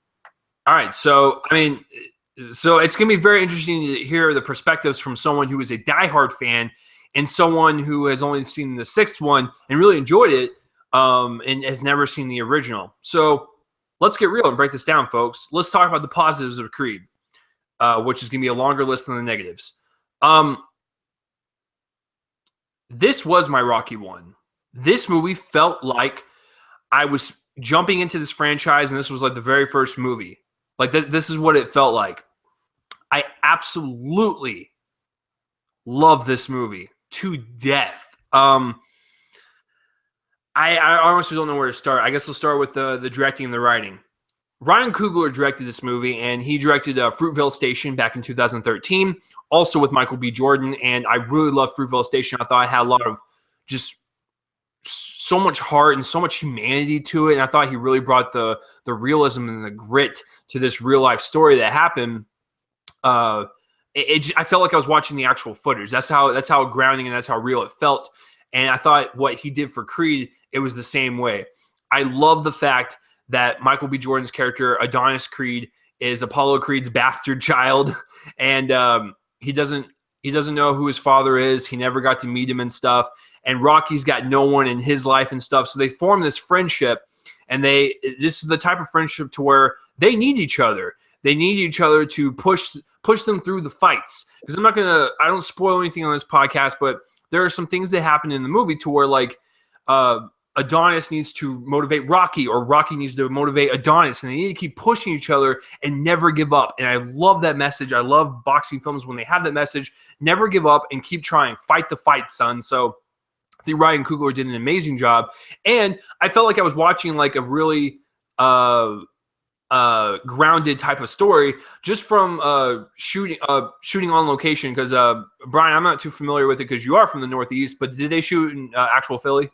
All right. So, I mean, it's going to be very interesting to hear the perspectives from someone who is a diehard fan and someone who has only seen the 6th one and really enjoyed it and has never seen the original. So, let's get real and break this down, folks. Let's talk about the positives of Creed, which is going to be a longer list than the negatives. This was my Rocky one. This movie felt like I was jumping into this franchise, and this was like the very first movie. Like this is what it felt like. I absolutely love this movie to death. I honestly don't know where to start. I guess I'll start with the directing and the writing. Ryan Coogler directed this movie, and he directed Fruitvale Station back in 2013, also with Michael B. Jordan, and I really loved Fruitvale Station. I thought it had a lot of just so much heart and so much humanity to it, and I thought he really brought the realism and the grit to this real-life story that happened. I felt like I was watching the actual footage. That's how grounding and that's how real it felt, and I thought what he did for Creed, it was the same way. I love the fact that Michael B. Jordan's character, Adonis Creed, is Apollo Creed's bastard child, and he doesn't know who his father is. He never got to meet him and stuff. And Rocky's got no one in his life and stuff. So they form this friendship, and this is the type of friendship to where they need each other. They need each other to push them through the fights. Because I don't spoil anything on this podcast, but there are some things that happen in the movie to where like Adonis needs to motivate Rocky, or Rocky needs to motivate Adonis, and they need to keep pushing each other and never give up. And I love that message. I love boxing films when they have that message. Never give up and keep trying. Fight the fight, son. So I think Ryan Coogler did an amazing job. And I felt like I was watching like a really grounded type of story just from shooting on location. Because, Brian, I'm not too familiar with it because you are from the Northeast, but did they shoot in actual Philly?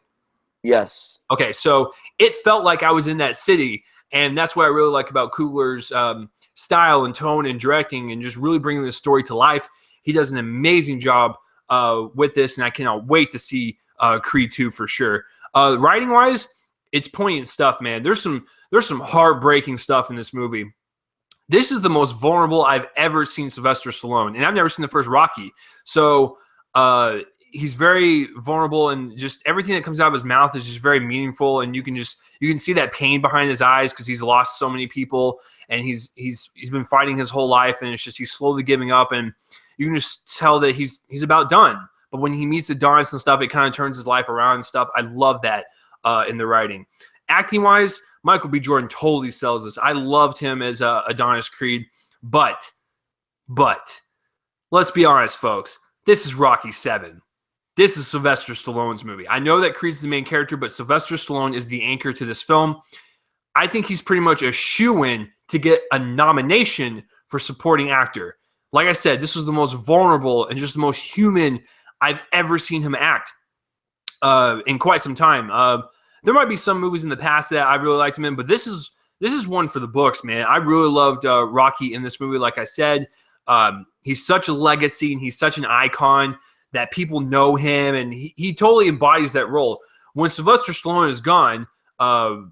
Yes. Okay, so it felt like I was in that city, and that's what I really like about Coogler's style and tone and directing and just really bringing this story to life. He does an amazing job with this, and I cannot wait to see Creed 2 for sure. Writing-wise, it's poignant stuff, man. There's some heartbreaking stuff in this movie. This is the most vulnerable I've ever seen Sylvester Stallone, and I've never seen the first Rocky. So he's very vulnerable, and just everything that comes out of his mouth is just very meaningful, and you can see that pain behind his eyes because he's lost so many people, and he's been fighting his whole life, and it's just he's slowly giving up, and you can just tell that he's about done. But when he meets Adonis and stuff, it kind of turns his life around and stuff. I love that in the writing. Acting wise, Michael B. Jordan totally sells this. I loved him as Adonis Creed, but let's be honest, folks. This is Rocky 7. This is Sylvester Stallone's movie. I know that Creed's the main character, but Sylvester Stallone is the anchor to this film. I think he's pretty much a shoo-in to get a nomination for supporting actor. Like I said, this was the most vulnerable and just the most human I've ever seen him act in quite some time. There might be some movies in the past that I really liked him in, but this is one for the books, man. I really loved Rocky in this movie. Like I said, he's such a legacy, and he's such an icon that people know him, and he totally embodies that role. When Sylvester Stallone is gone, off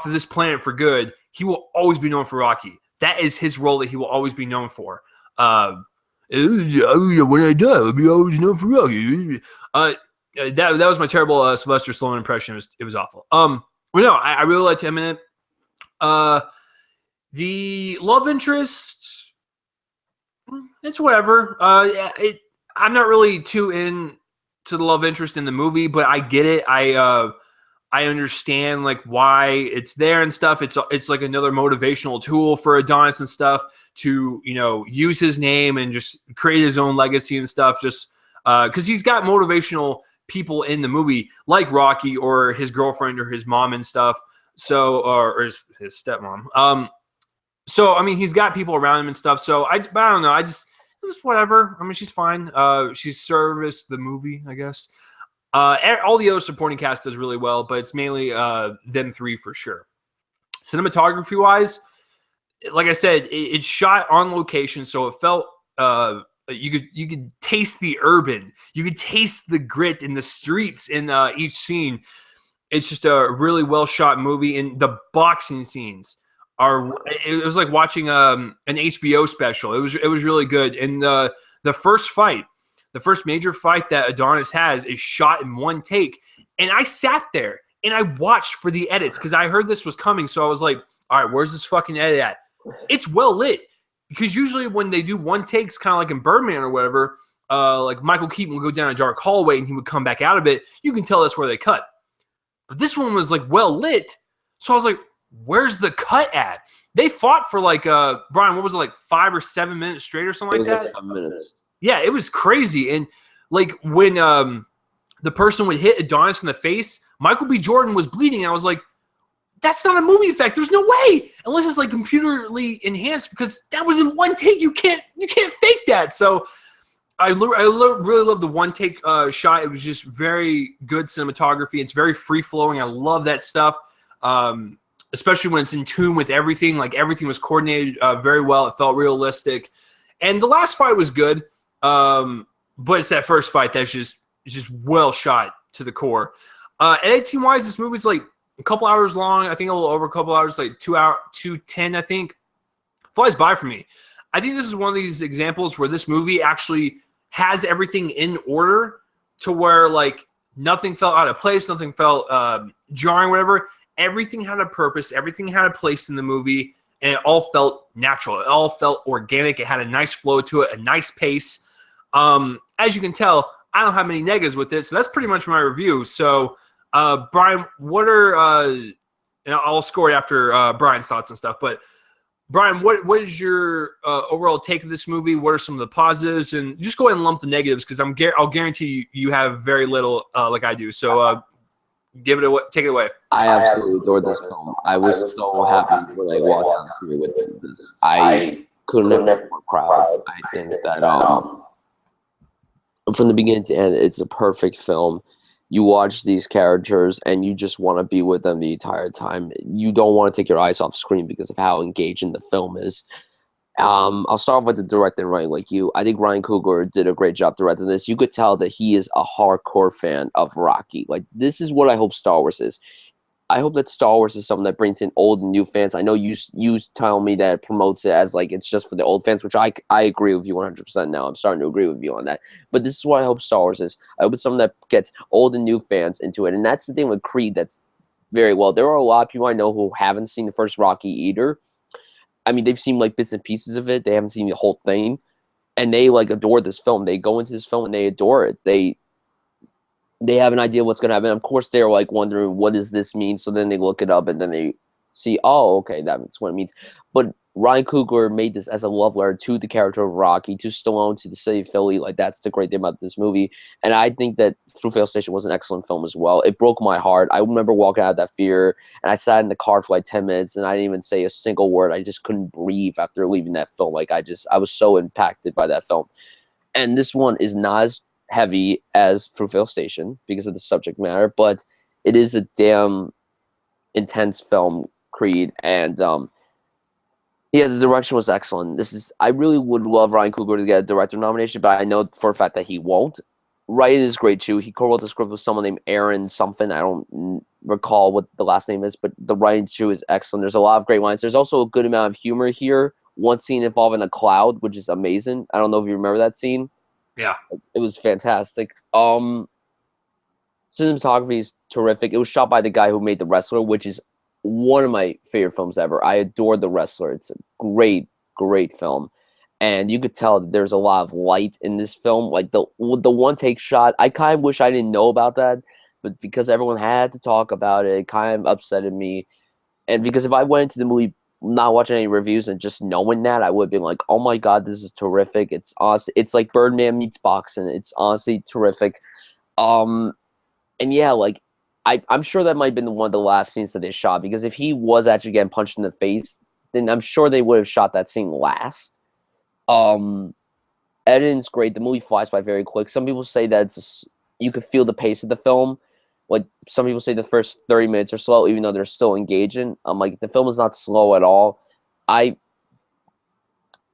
of this planet for good, he will always be known for Rocky. That is his role that he will always be known for. When I die, I'll be always known for Rocky. That was my terrible Sylvester Stallone impression. It was awful. Well, no, I really liked him in it. The love interest, it's whatever. I'm not really too into the love interest in the movie, but I get it. I understand like why it's there and stuff. It's like another motivational tool for Adonis and stuff to use his name and just create his own legacy and stuff. Just because he's got motivational people in the movie like Rocky or his girlfriend or his mom and stuff. So or his stepmom. So, I mean, he's got people around him and stuff. So, I don't know. It was whatever. I mean, she's fine. She's serviced the movie, I guess. All the other supporting cast does really well, but it's mainly them three for sure. Cinematography-wise, like I said, it's shot on location, so it felt you could taste the urban. You could taste the grit in the streets in each scene. It's just a really well-shot movie, and the boxing scenes it was like watching an HBO special. It was really good. And the first major fight that Adonis has is shot in one take. And I sat there and I watched for the edits because I heard this was coming. So I was like, all right, where's this fucking edit at? It's well lit. Because usually when they do one takes, kind of like in Birdman or whatever, like Michael Keaton would go down a dark hallway and he would come back out of it. You can tell that's where they cut. but this one was like well lit. So I was like, where's the cut at? They fought for like Bryan, what was it, like 5 or 7 minutes straight or something like that? It was like 7 minutes. Yeah, it was crazy. And like when the person would hit Adonis in the face, Michael B. Jordan was bleeding. I was like, that's not a movie effect. There's no way, unless it's like computerly enhanced, because that was in one take. You can't fake that. So I really love the one take shot. It was just very good cinematography. It's very free flowing. I love that stuff, especially when it's in tune with everything. Like everything was coordinated very well. It felt realistic, and the last fight was good. But it's that first fight that's just well shot to the core. Editing wise, this movie's like a couple hours long. I think a little over a couple hours, like 2:10. I think flies by for me. I think this is one of these examples where this movie actually has everything in order to where like nothing felt out of place, nothing felt jarring, whatever. Everything had a purpose, everything had a place in the movie, and it all felt natural. It all felt organic. It had a nice flow to it, a nice pace. As you can tell, I don't have many negatives with it, so that's pretty much my review. So, Bryan, what are and I'll score it after Bryan's thoughts and stuff, but Bryan, what is your overall take of this movie? What are some of the positives? And just go ahead and lump the negatives, because I'll guarantee you have very little like I do. So give it away, take it away. I absolutely adored this film. I was so happy when I walked out here with this. I couldn't have been more proud. I think that from the beginning to end, it's a perfect film. You watch these characters and you just want to be with them the entire time. You don't want to take your eyes off screen because of how engaging the film is. I'll start with the director and writing like you. I think Ryan Coogler did a great job directing this. You could tell that he is a hardcore fan of Rocky. Like, this is what I hope Star Wars is. I hope that Star Wars is something that brings in old and new fans. I know you tell me that it promotes it as like it's just for the old fans, which I agree with you 100% now. I'm starting to agree with you on that. But this is what I hope Star Wars is. I hope it's something that gets old and new fans into it. And that's the thing with Creed that's very well. There are a lot of people I know who haven't seen the first Rocky either. I mean, they've seen like bits and pieces of it. They haven't seen the whole thing. And they like adore this film. They go into this film and they adore it. They have an idea what's going to happen. Of course, they're like wondering, what does this mean? So then they look it up and then they see, oh, okay, that's what it means. But Ryan Coogler made this as a love letter to the character of Rocky, to Stallone, to the city of Philly. Like, that's the great thing about this movie. And I think that Fruitvale Station was an excellent film as well. It broke my heart. I remember walking out of that theater and I sat in the car for like 10 minutes and I didn't even say a single word. I just couldn't breathe after leaving that film. Like, I was so impacted by that film. And this one is not as heavy as Fruitvale Station because of the subject matter, but it is a damn intense film, Creed, and yeah, the direction was excellent. I really would love Ryan Coogler to get a director nomination, but I know for a fact that he won't. Writing is great too. He co-wrote the script with someone named Aaron something. I don't recall what the last name is, but the writing too is excellent. There's a lot of great lines. There's also a good amount of humor here. One scene involving a cloud, which is amazing. I don't know if you remember that scene. Yeah, it was fantastic. Cinematography is terrific. It was shot by the guy who made The Wrestler, which is one of my favorite films ever. I adore The Wrestler. It's a great, great film. And you could tell that there's a lot of light in this film. Like the one take shot, I kind of wish I didn't know about that, but because everyone had to talk about it, it kind of upsetted me. And because if I went into the movie not watching any reviews and just knowing that, I would have been like, oh my god, this is terrific. It's awesome. It's like Birdman meets boxing. It's honestly terrific. And yeah, like I'm sure that might have been one of the last scenes that they shot, because if he was actually getting punched in the face, then I'm sure they would have shot that scene last. Editing's great. The movie flies by very quick. Some people say that you could feel the pace of the film. Like, some people say the first 30 minutes are slow, even though they're still engaging. Like, the film is not slow at all. I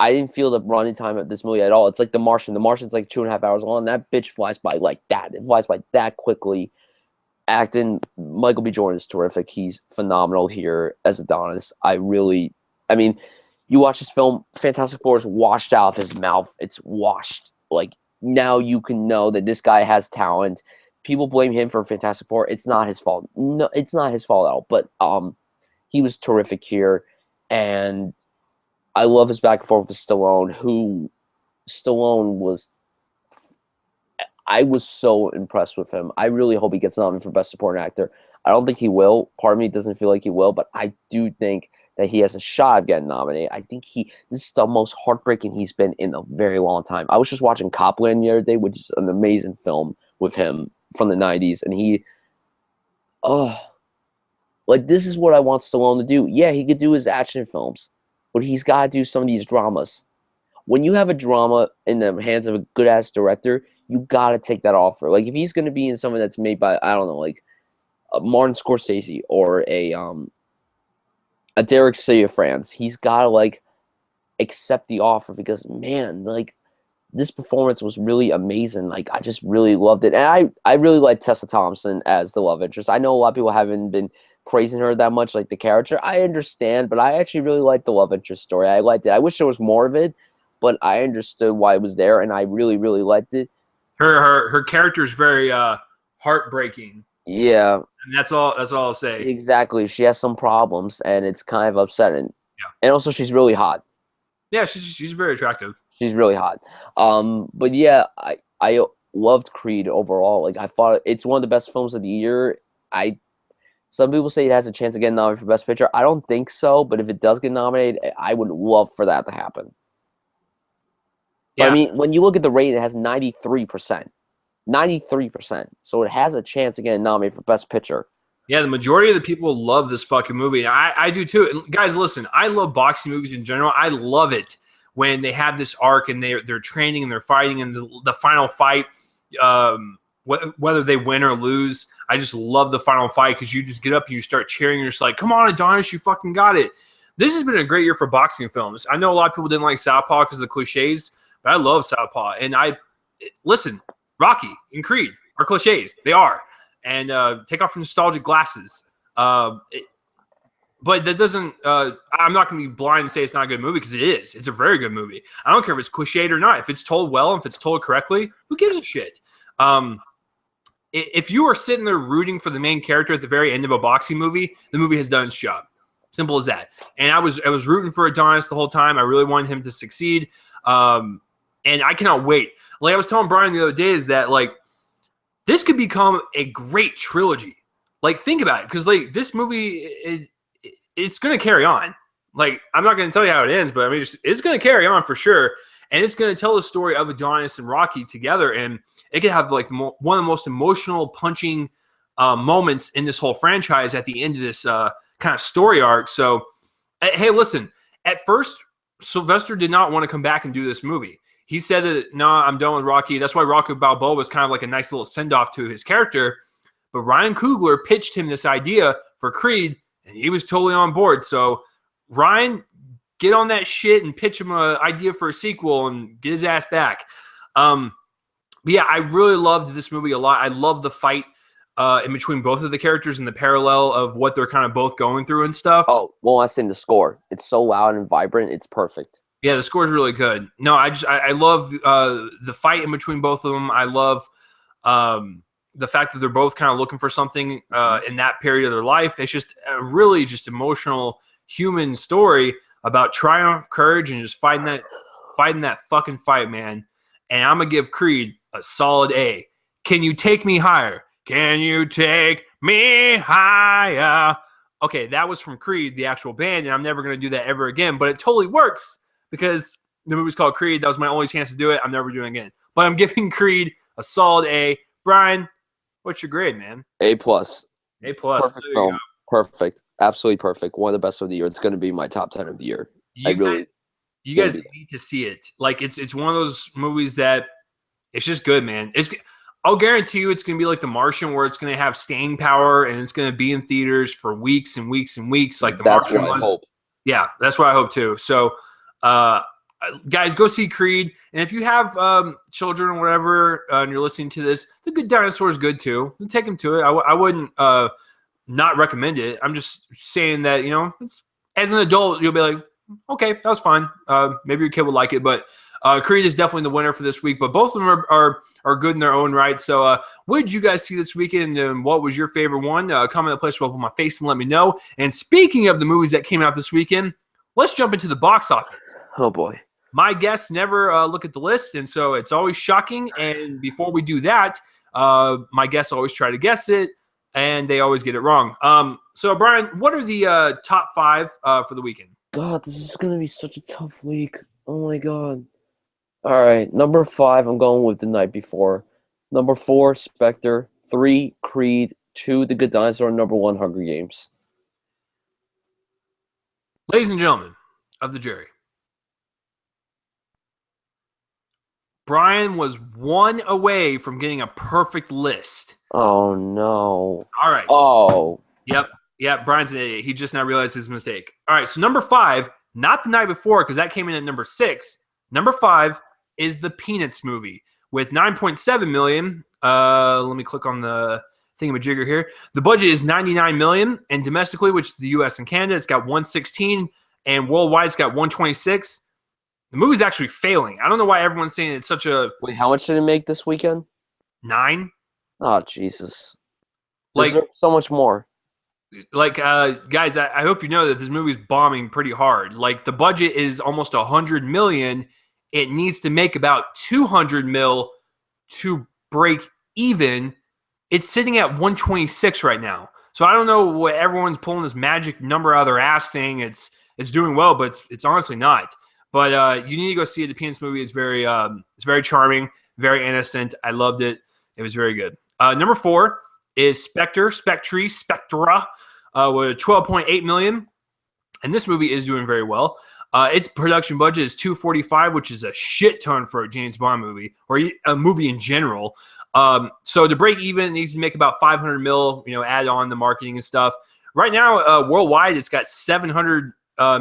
didn't feel the running time of this movie at all. It's like The Martian. The Martian's like 2.5 hours long. That bitch flies by like that. It flies by that quickly. Acting, Michael B. Jordan is terrific. He's phenomenal here as Adonis. I mean, you watch this film, Fantastic Four is washed out of his mouth. It's washed. Like, now you can know that this guy has talent. People blame him for Fantastic Four. It's not his fault. No, it's not his fault at all. But he was terrific here, and I love his back and forth with Stallone. I was so impressed with him. I really hope he gets nominated for Best Supporting Actor. I don't think he will. Part of me doesn't feel like he will, but I do think that he has a shot of getting nominated. I think this is the most heartbreaking he's been in a very long time. I was just watching Copland the other day, which is an amazing film with him from the 90s, and this is what I want Stallone to do. Yeah, he could do his action films, but he's got to do some of these dramas. When you have a drama in the hands of a good-ass director, you got to take that offer. Like, if he's going to be in something that's made by, I don't know, like Martin Scorsese or a Derek Ciafrance, he's got to, like, accept the offer because, man, like, this performance was really amazing. Like, I just really loved it. And I really like Tessa Thompson as the love interest. I know a lot of people haven't been praising her that much, like the character. I understand, but I actually really liked the love interest story. I liked it. I wish there was more of it, but I understood why it was there, and I really, really liked it. Her character is very heartbreaking. Yeah. And that's all I'll say. Exactly. She has some problems, and it's kind of upsetting. Yeah. And also, she's really hot. Yeah, she's very attractive. She's really hot. But yeah, I loved Creed overall. Like, I thought it's one of the best films of the year. Some people say it has a chance of getting nominated for Best Picture. I don't think so, but if it does get nominated, I would love for that to happen. Yeah. But, I mean, when you look at the rating, it has 93%. 93%. So it has a chance of getting nominated for Best Picture. Yeah, the majority of the people love this fucking movie. I do too. And guys, listen, I love boxing movies in general. I love it when they have this arc and they're training and they're fighting and the final fight, whether they win or lose, I just love the final fight because you just get up and you start cheering. And you're just like, come on, Adonis, you fucking got it. This has been a great year for boxing films. I know a lot of people didn't like Southpaw because of the cliches, but I love Southpaw. And listen, Rocky and Creed are cliches. They are. And take off your nostalgic glasses. But that doesn't I'm not going to be blind and say it's not a good movie because it is. It's a very good movie. I don't care if it's cliched or not. If it's told well, if it's told correctly, who gives a shit? If you are sitting there rooting for the main character at the very end of a boxing movie, the movie has done its job. Simple as that. And I was rooting for Adonis the whole time. I really wanted him to succeed. And I cannot wait. Like I was telling Bryan the other day is that, like, this could become a great trilogy. Like, think about it. Because, like, this movie, it's going to carry on. Like, I'm not going to tell you how it ends, but I mean, it's going to carry on for sure. And it's going to tell the story of Adonis and Rocky together. And it could have, like, one of the most emotional, punching moments in this whole franchise at the end of this kind of story arc. So, hey, listen, at first, Sylvester did not want to come back and do this movie. He said that, no, I'm done with Rocky. That's why Rocky Balboa was kind of like a nice little send-off to his character. But Ryan Coogler pitched him this idea for Creed, and he was totally on board. So, Ryan, get on that shit and pitch him an idea for a sequel and get his ass back. But yeah, I really loved this movie a lot. I love the fight in between both of the characters and the parallel of what they're kind of both going through and stuff. Oh, well, I think the score. It's so loud and vibrant. It's perfect. Yeah, the score is really good. No, I love the fight in between both of them. I love the fact that they're both kind of looking for something in that period of their life. It's just a really just emotional human story about triumph, courage, and just fighting that fucking fight, man. And I'm gonna give Creed a solid A. Can you take me higher? Can you take me higher? Okay, that was from Creed, the actual band, and I'm never gonna do that ever again. But it totally works because the movie's called Creed. That was my only chance to do it. I'm never doing it again. But I'm giving Creed a solid A. Bryan, what's your grade, man? A+. A+. Perfect film. Perfect. Absolutely perfect. One of the best of the year. It's going to be my top 10 of the year. You guys need to see it. Like, it's one of those movies that it's just good, man. I'll guarantee you it's going to be like The Martian, where it's going to have staying power and it's going to be in theaters for weeks and weeks and weeks, like The Martian was. I hope. Yeah, that's what I hope too. So, guys, go see Creed. And if you have children or whatever, and you're listening to this, The Good Dinosaur is good too. Take them to it. I wouldn't not recommend it. I'm just saying that, as an adult, you'll be like, okay, that was fine. Maybe your kid would like it, but Creed is definitely the winner for this week. But both of them are good in their own right. So, what did you guys see this weekend, and what was your favorite one? Comment in the place where I'll put my face and let me know. And speaking of the movies that came out this weekend, let's jump into the box office. Oh boy. My guests never look at the list, and so it's always shocking. And before we do that, my guests always try to guess it. and they always get it wrong. So Brian, what are the top 5 for the weekend? God, this is gonna be such a tough week. Oh my God. All right, number 5, I'm going with The Night Before. Number 4, Spectre. 3, Creed. 2, The Good Dinosaur. Number 1, Hunger Games. Ladies and gentlemen of the jury, Brian was 1 away from getting a perfect list. Oh no. All right. Oh. Yep. Brian's an idiot. He just now realized his mistake. All right. So number 5, not The Night Before, because that came in at number 6. Number 5 is the Peanuts movie with 9.7 million. Let me click on the thingamajigger here. The budget is 99 million, and domestically, which is the U.S. and Canada, it's got 116, and worldwide, it's got 126. The movie's actually failing. I don't know why everyone's saying it's such a... Wait, how much did it make this weekend? 9. Oh, Jesus. Like, so much more. Like, guys, I hope you know that this movie's bombing pretty hard. Like, the budget is almost 100 million. It needs to make about 200 mil to break even. It's sitting at 126 right now. So I don't know what everyone's pulling this magic number out of their ass saying it's doing well, but it's honestly not. But you need to go see it. The Peanuts movie is very charming, very innocent. I loved it. It was very good. Number 4 is Spectra, with 12.8 million. And this movie is doing very well. Its production budget is 245, which is a shit ton for a James Bond movie or a movie in general. So to break even, it needs to make about 500 mil, add on the marketing and stuff. Right now, worldwide, it's got 700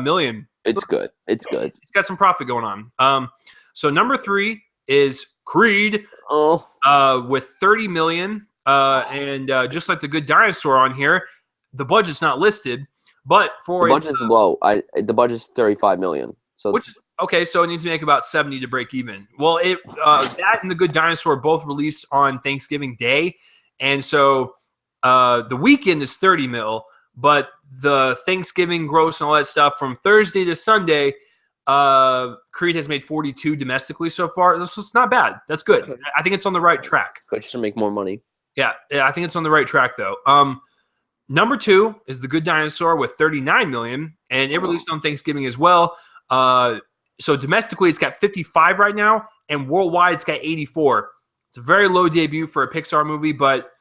million. It's good. It's good. It's got some profit going on. So number 3 is Creed with 30 million. And just like The Good Dinosaur on here, the budget's not listed. But for the budget's low. The budget's 35 million. So okay, so it needs to make about 70 to break even. Well, that and The Good Dinosaur both released on Thanksgiving Day, and so the weekend is 30 mil, but the Thanksgiving gross and all that stuff from Thursday to Sunday, Creed has made 42 domestically so far. This is not bad. That's good. Okay. I think it's on the right track. But just to make more money. Yeah, I think it's on the right track though. Number 2 is The Good Dinosaur with 39 million, and it released on Thanksgiving as well. So domestically, it's got 55 right now, and worldwide, it's got 84. It's a very low debut for a Pixar movie, but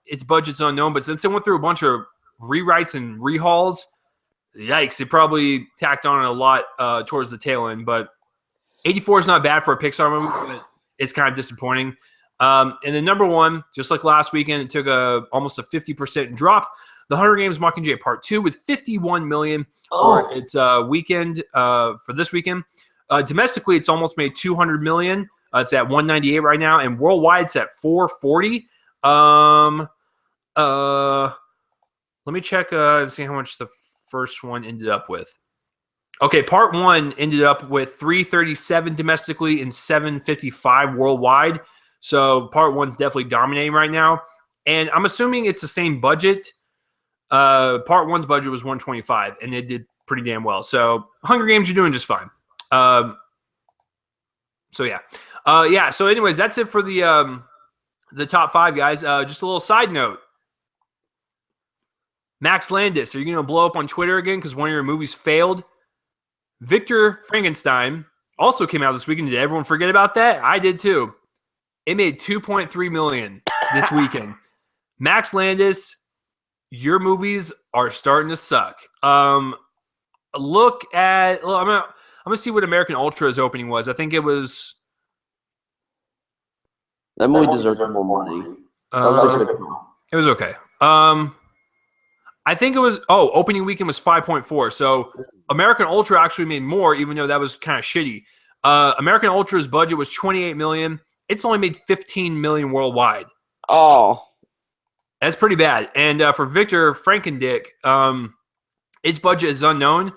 its budget's unknown. But since it went through a bunch of rewrites and rehauls, yikes, it probably tacked on a lot towards the tail end. But 84 is not bad for a Pixar movie, but it's kind of disappointing. And then number 1, just like last weekend, it took almost a 50% drop. The Hunger Games Mockingjay Part 2 with 51 million for its weekend for this weekend. Domestically, it's almost made 200 million. It's at 198 right now, and worldwide, it's at 440. Let me check and see how much the first one ended up with. Okay, Part 1 ended up with 337 domestically and 755 worldwide. So Part 1's definitely dominating right now. And I'm assuming it's the same budget. Part 1's budget was 125, and it did pretty damn well. So Hunger Games, you're doing just fine. So anyways, that's it for the top 5, guys. Just a little side note. Max Landis, are you going to blow up on Twitter again because one of your movies failed? Victor Frankenstein also came out this weekend. Did everyone forget about that? I did too. It made 2.3 million this weekend. Max Landis, your movies are starting to suck. I'm gonna see what American Ultra's opening was. I think it was. That movie deserved more money. It was okay. I think it was. Opening weekend was 5.4. So American Ultra actually made more, even though that was kind of shitty. American Ultra's budget was 28 million. It's only made 15 million worldwide. Oh, that's pretty bad. And for Victor Frankendick, its budget is unknown.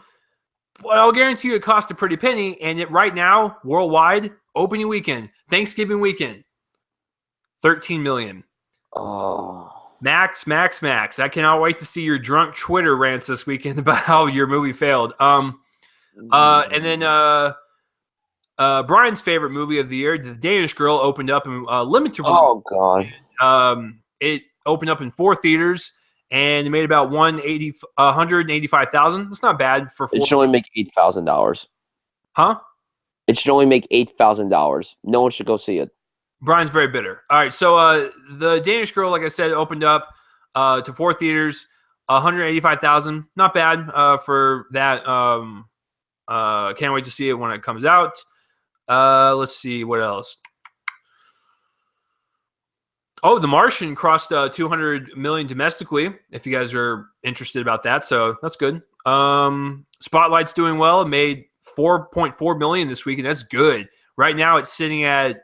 But I'll guarantee you it cost a pretty penny. And right now, worldwide, opening weekend, Thanksgiving weekend, 13 million. Oh. Max. I cannot wait to see your drunk Twitter rants this weekend about how your movie failed. And then Brian's favorite movie of the year, The Danish Girl, opened up in limited. Oh God! It opened up in 4 theaters, and it made about 185,000. That's not bad for 4. It should only make $8,000. Huh? It should only make $8,000. No one should go see it. Brian's very bitter. All right, so the Danish Girl, like I said, opened up to 4 theaters, 185,000. Not bad for that. Can't wait to see it when it comes out. Let's see what else. Oh, The Martian crossed 200 million domestically, if you guys are interested about that. So that's good. Spotlight's doing well. It made 4.4 million this week, and that's good. Right now it's sitting at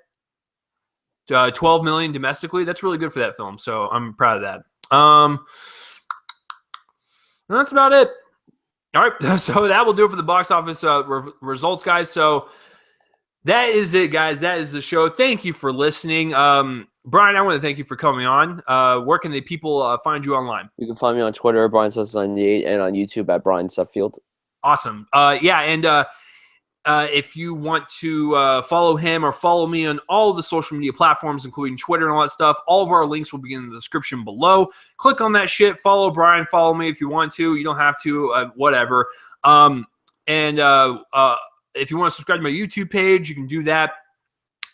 12 million domestically. That's really good for that film. So I'm proud of that. That's about it. All right. So that will do it for the box office results, guys. So that is it, guys. That is the show. Thank you for listening. Bryan, I want to thank you for coming on. Where can the people find you online? You can find me on Twitter, BryanSuds98, and on YouTube at Bryan Sudfield. Awesome. And if you want to follow him or follow me on all the social media platforms, including Twitter and all that stuff, all of our links will be in the description below. Click on that shit. Follow Bryan. Follow me if you want to. You don't have to. Whatever. If you want to subscribe to my YouTube page, you can do that.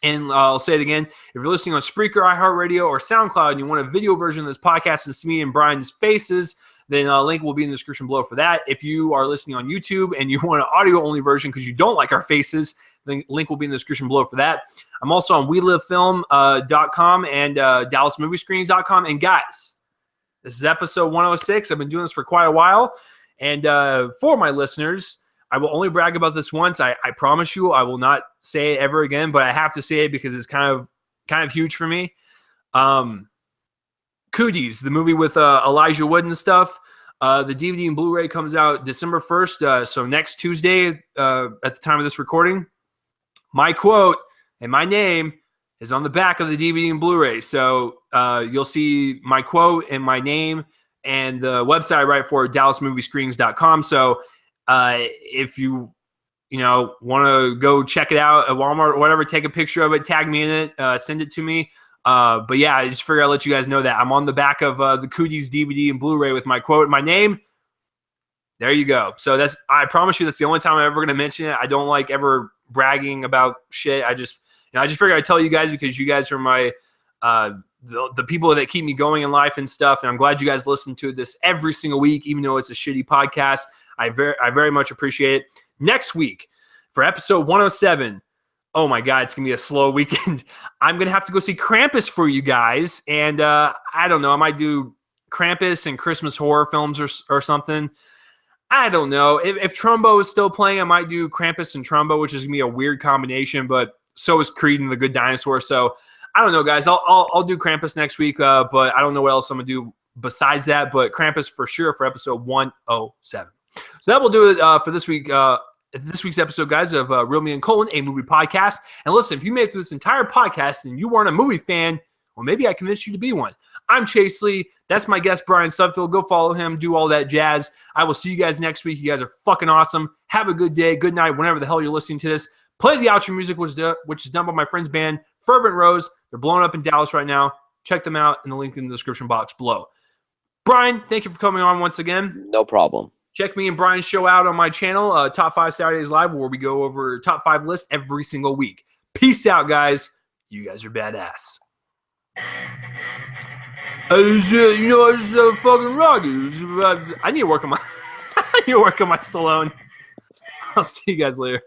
And I'll say it again. If you're listening on Spreaker, iHeartRadio, or SoundCloud, and you want a video version of this podcast to see me and Bryan's faces, then a link will be in the description below for that. If you are listening on YouTube and you want an audio-only version because you don't like our faces, the link will be in the description below for that. I'm also on WeLiveFilm.com and DallasMovieScreens.com. And guys, this is episode 106. I've been doing this for quite a while. And for my listeners, I will only brag about this once. I promise you I will not say it ever again, but I have to say it because it's kind of huge for me. Cooties, the movie with Elijah Wood and stuff. The DVD and Blu-ray comes out December 1st, so next Tuesday at the time of this recording. My quote and my name is on the back of the DVD and Blu-ray. So you'll see my quote and my name and the website I write for, DallasMovieScreens.com. So if you want to go check it out at Walmart or whatever, take a picture of it, tag me in it, send it to me. But yeah, I just figured I'd let you guys know that I'm on the back of the Cooties DVD and Blu-ray with my quote and my name. There you go. So I promise you that's the only time I'm ever going to mention it. I don't like ever bragging about shit. I just figured I'd tell you guys because you guys are my the people that keep me going in life and stuff. And I'm glad you guys listen to this every single week, even though it's a shitty podcast. I very much appreciate it. Next week for episode 107. Oh my God, it's going to be a slow weekend. I'm going to have to go see Krampus for you guys. And I don't know, I might do Krampus and Christmas horror films or something. I don't know. If Trumbo is still playing, I might do Krampus and Trumbo, which is going to be a weird combination, but so is Creed and the Good Dinosaur. So I don't know, guys. I'll do Krampus next week, but I don't know what else I'm going to do besides that. But Krampus for sure for episode 107. So that will do it for this week. This week's episode, guys, of Real Me and Colin, a movie podcast. And listen, if you made it through this entire podcast and you weren't a movie fan, well, maybe I convinced you to be one. I'm Chase Lee. That's my guest, Bryan Sudfield. Go follow him. Do all that jazz. I will see you guys next week. You guys are fucking awesome. Have a good day, good night, whenever the hell you're listening to this. Play the outro music, which is done by my friend's band, Fervent Roze. They're blowing up in Dallas right now. Check them out in the link in the description box below. Bryan, thank you for coming on once again. No problem. Check me and Bryan's show out on my channel, Top 5 Saturdays Live, where we go over top 5 lists every single week. Peace out, guys. You guys are badass. It's fucking rocket. I need to work on my I need to work on my Stallone. I'll see you guys later.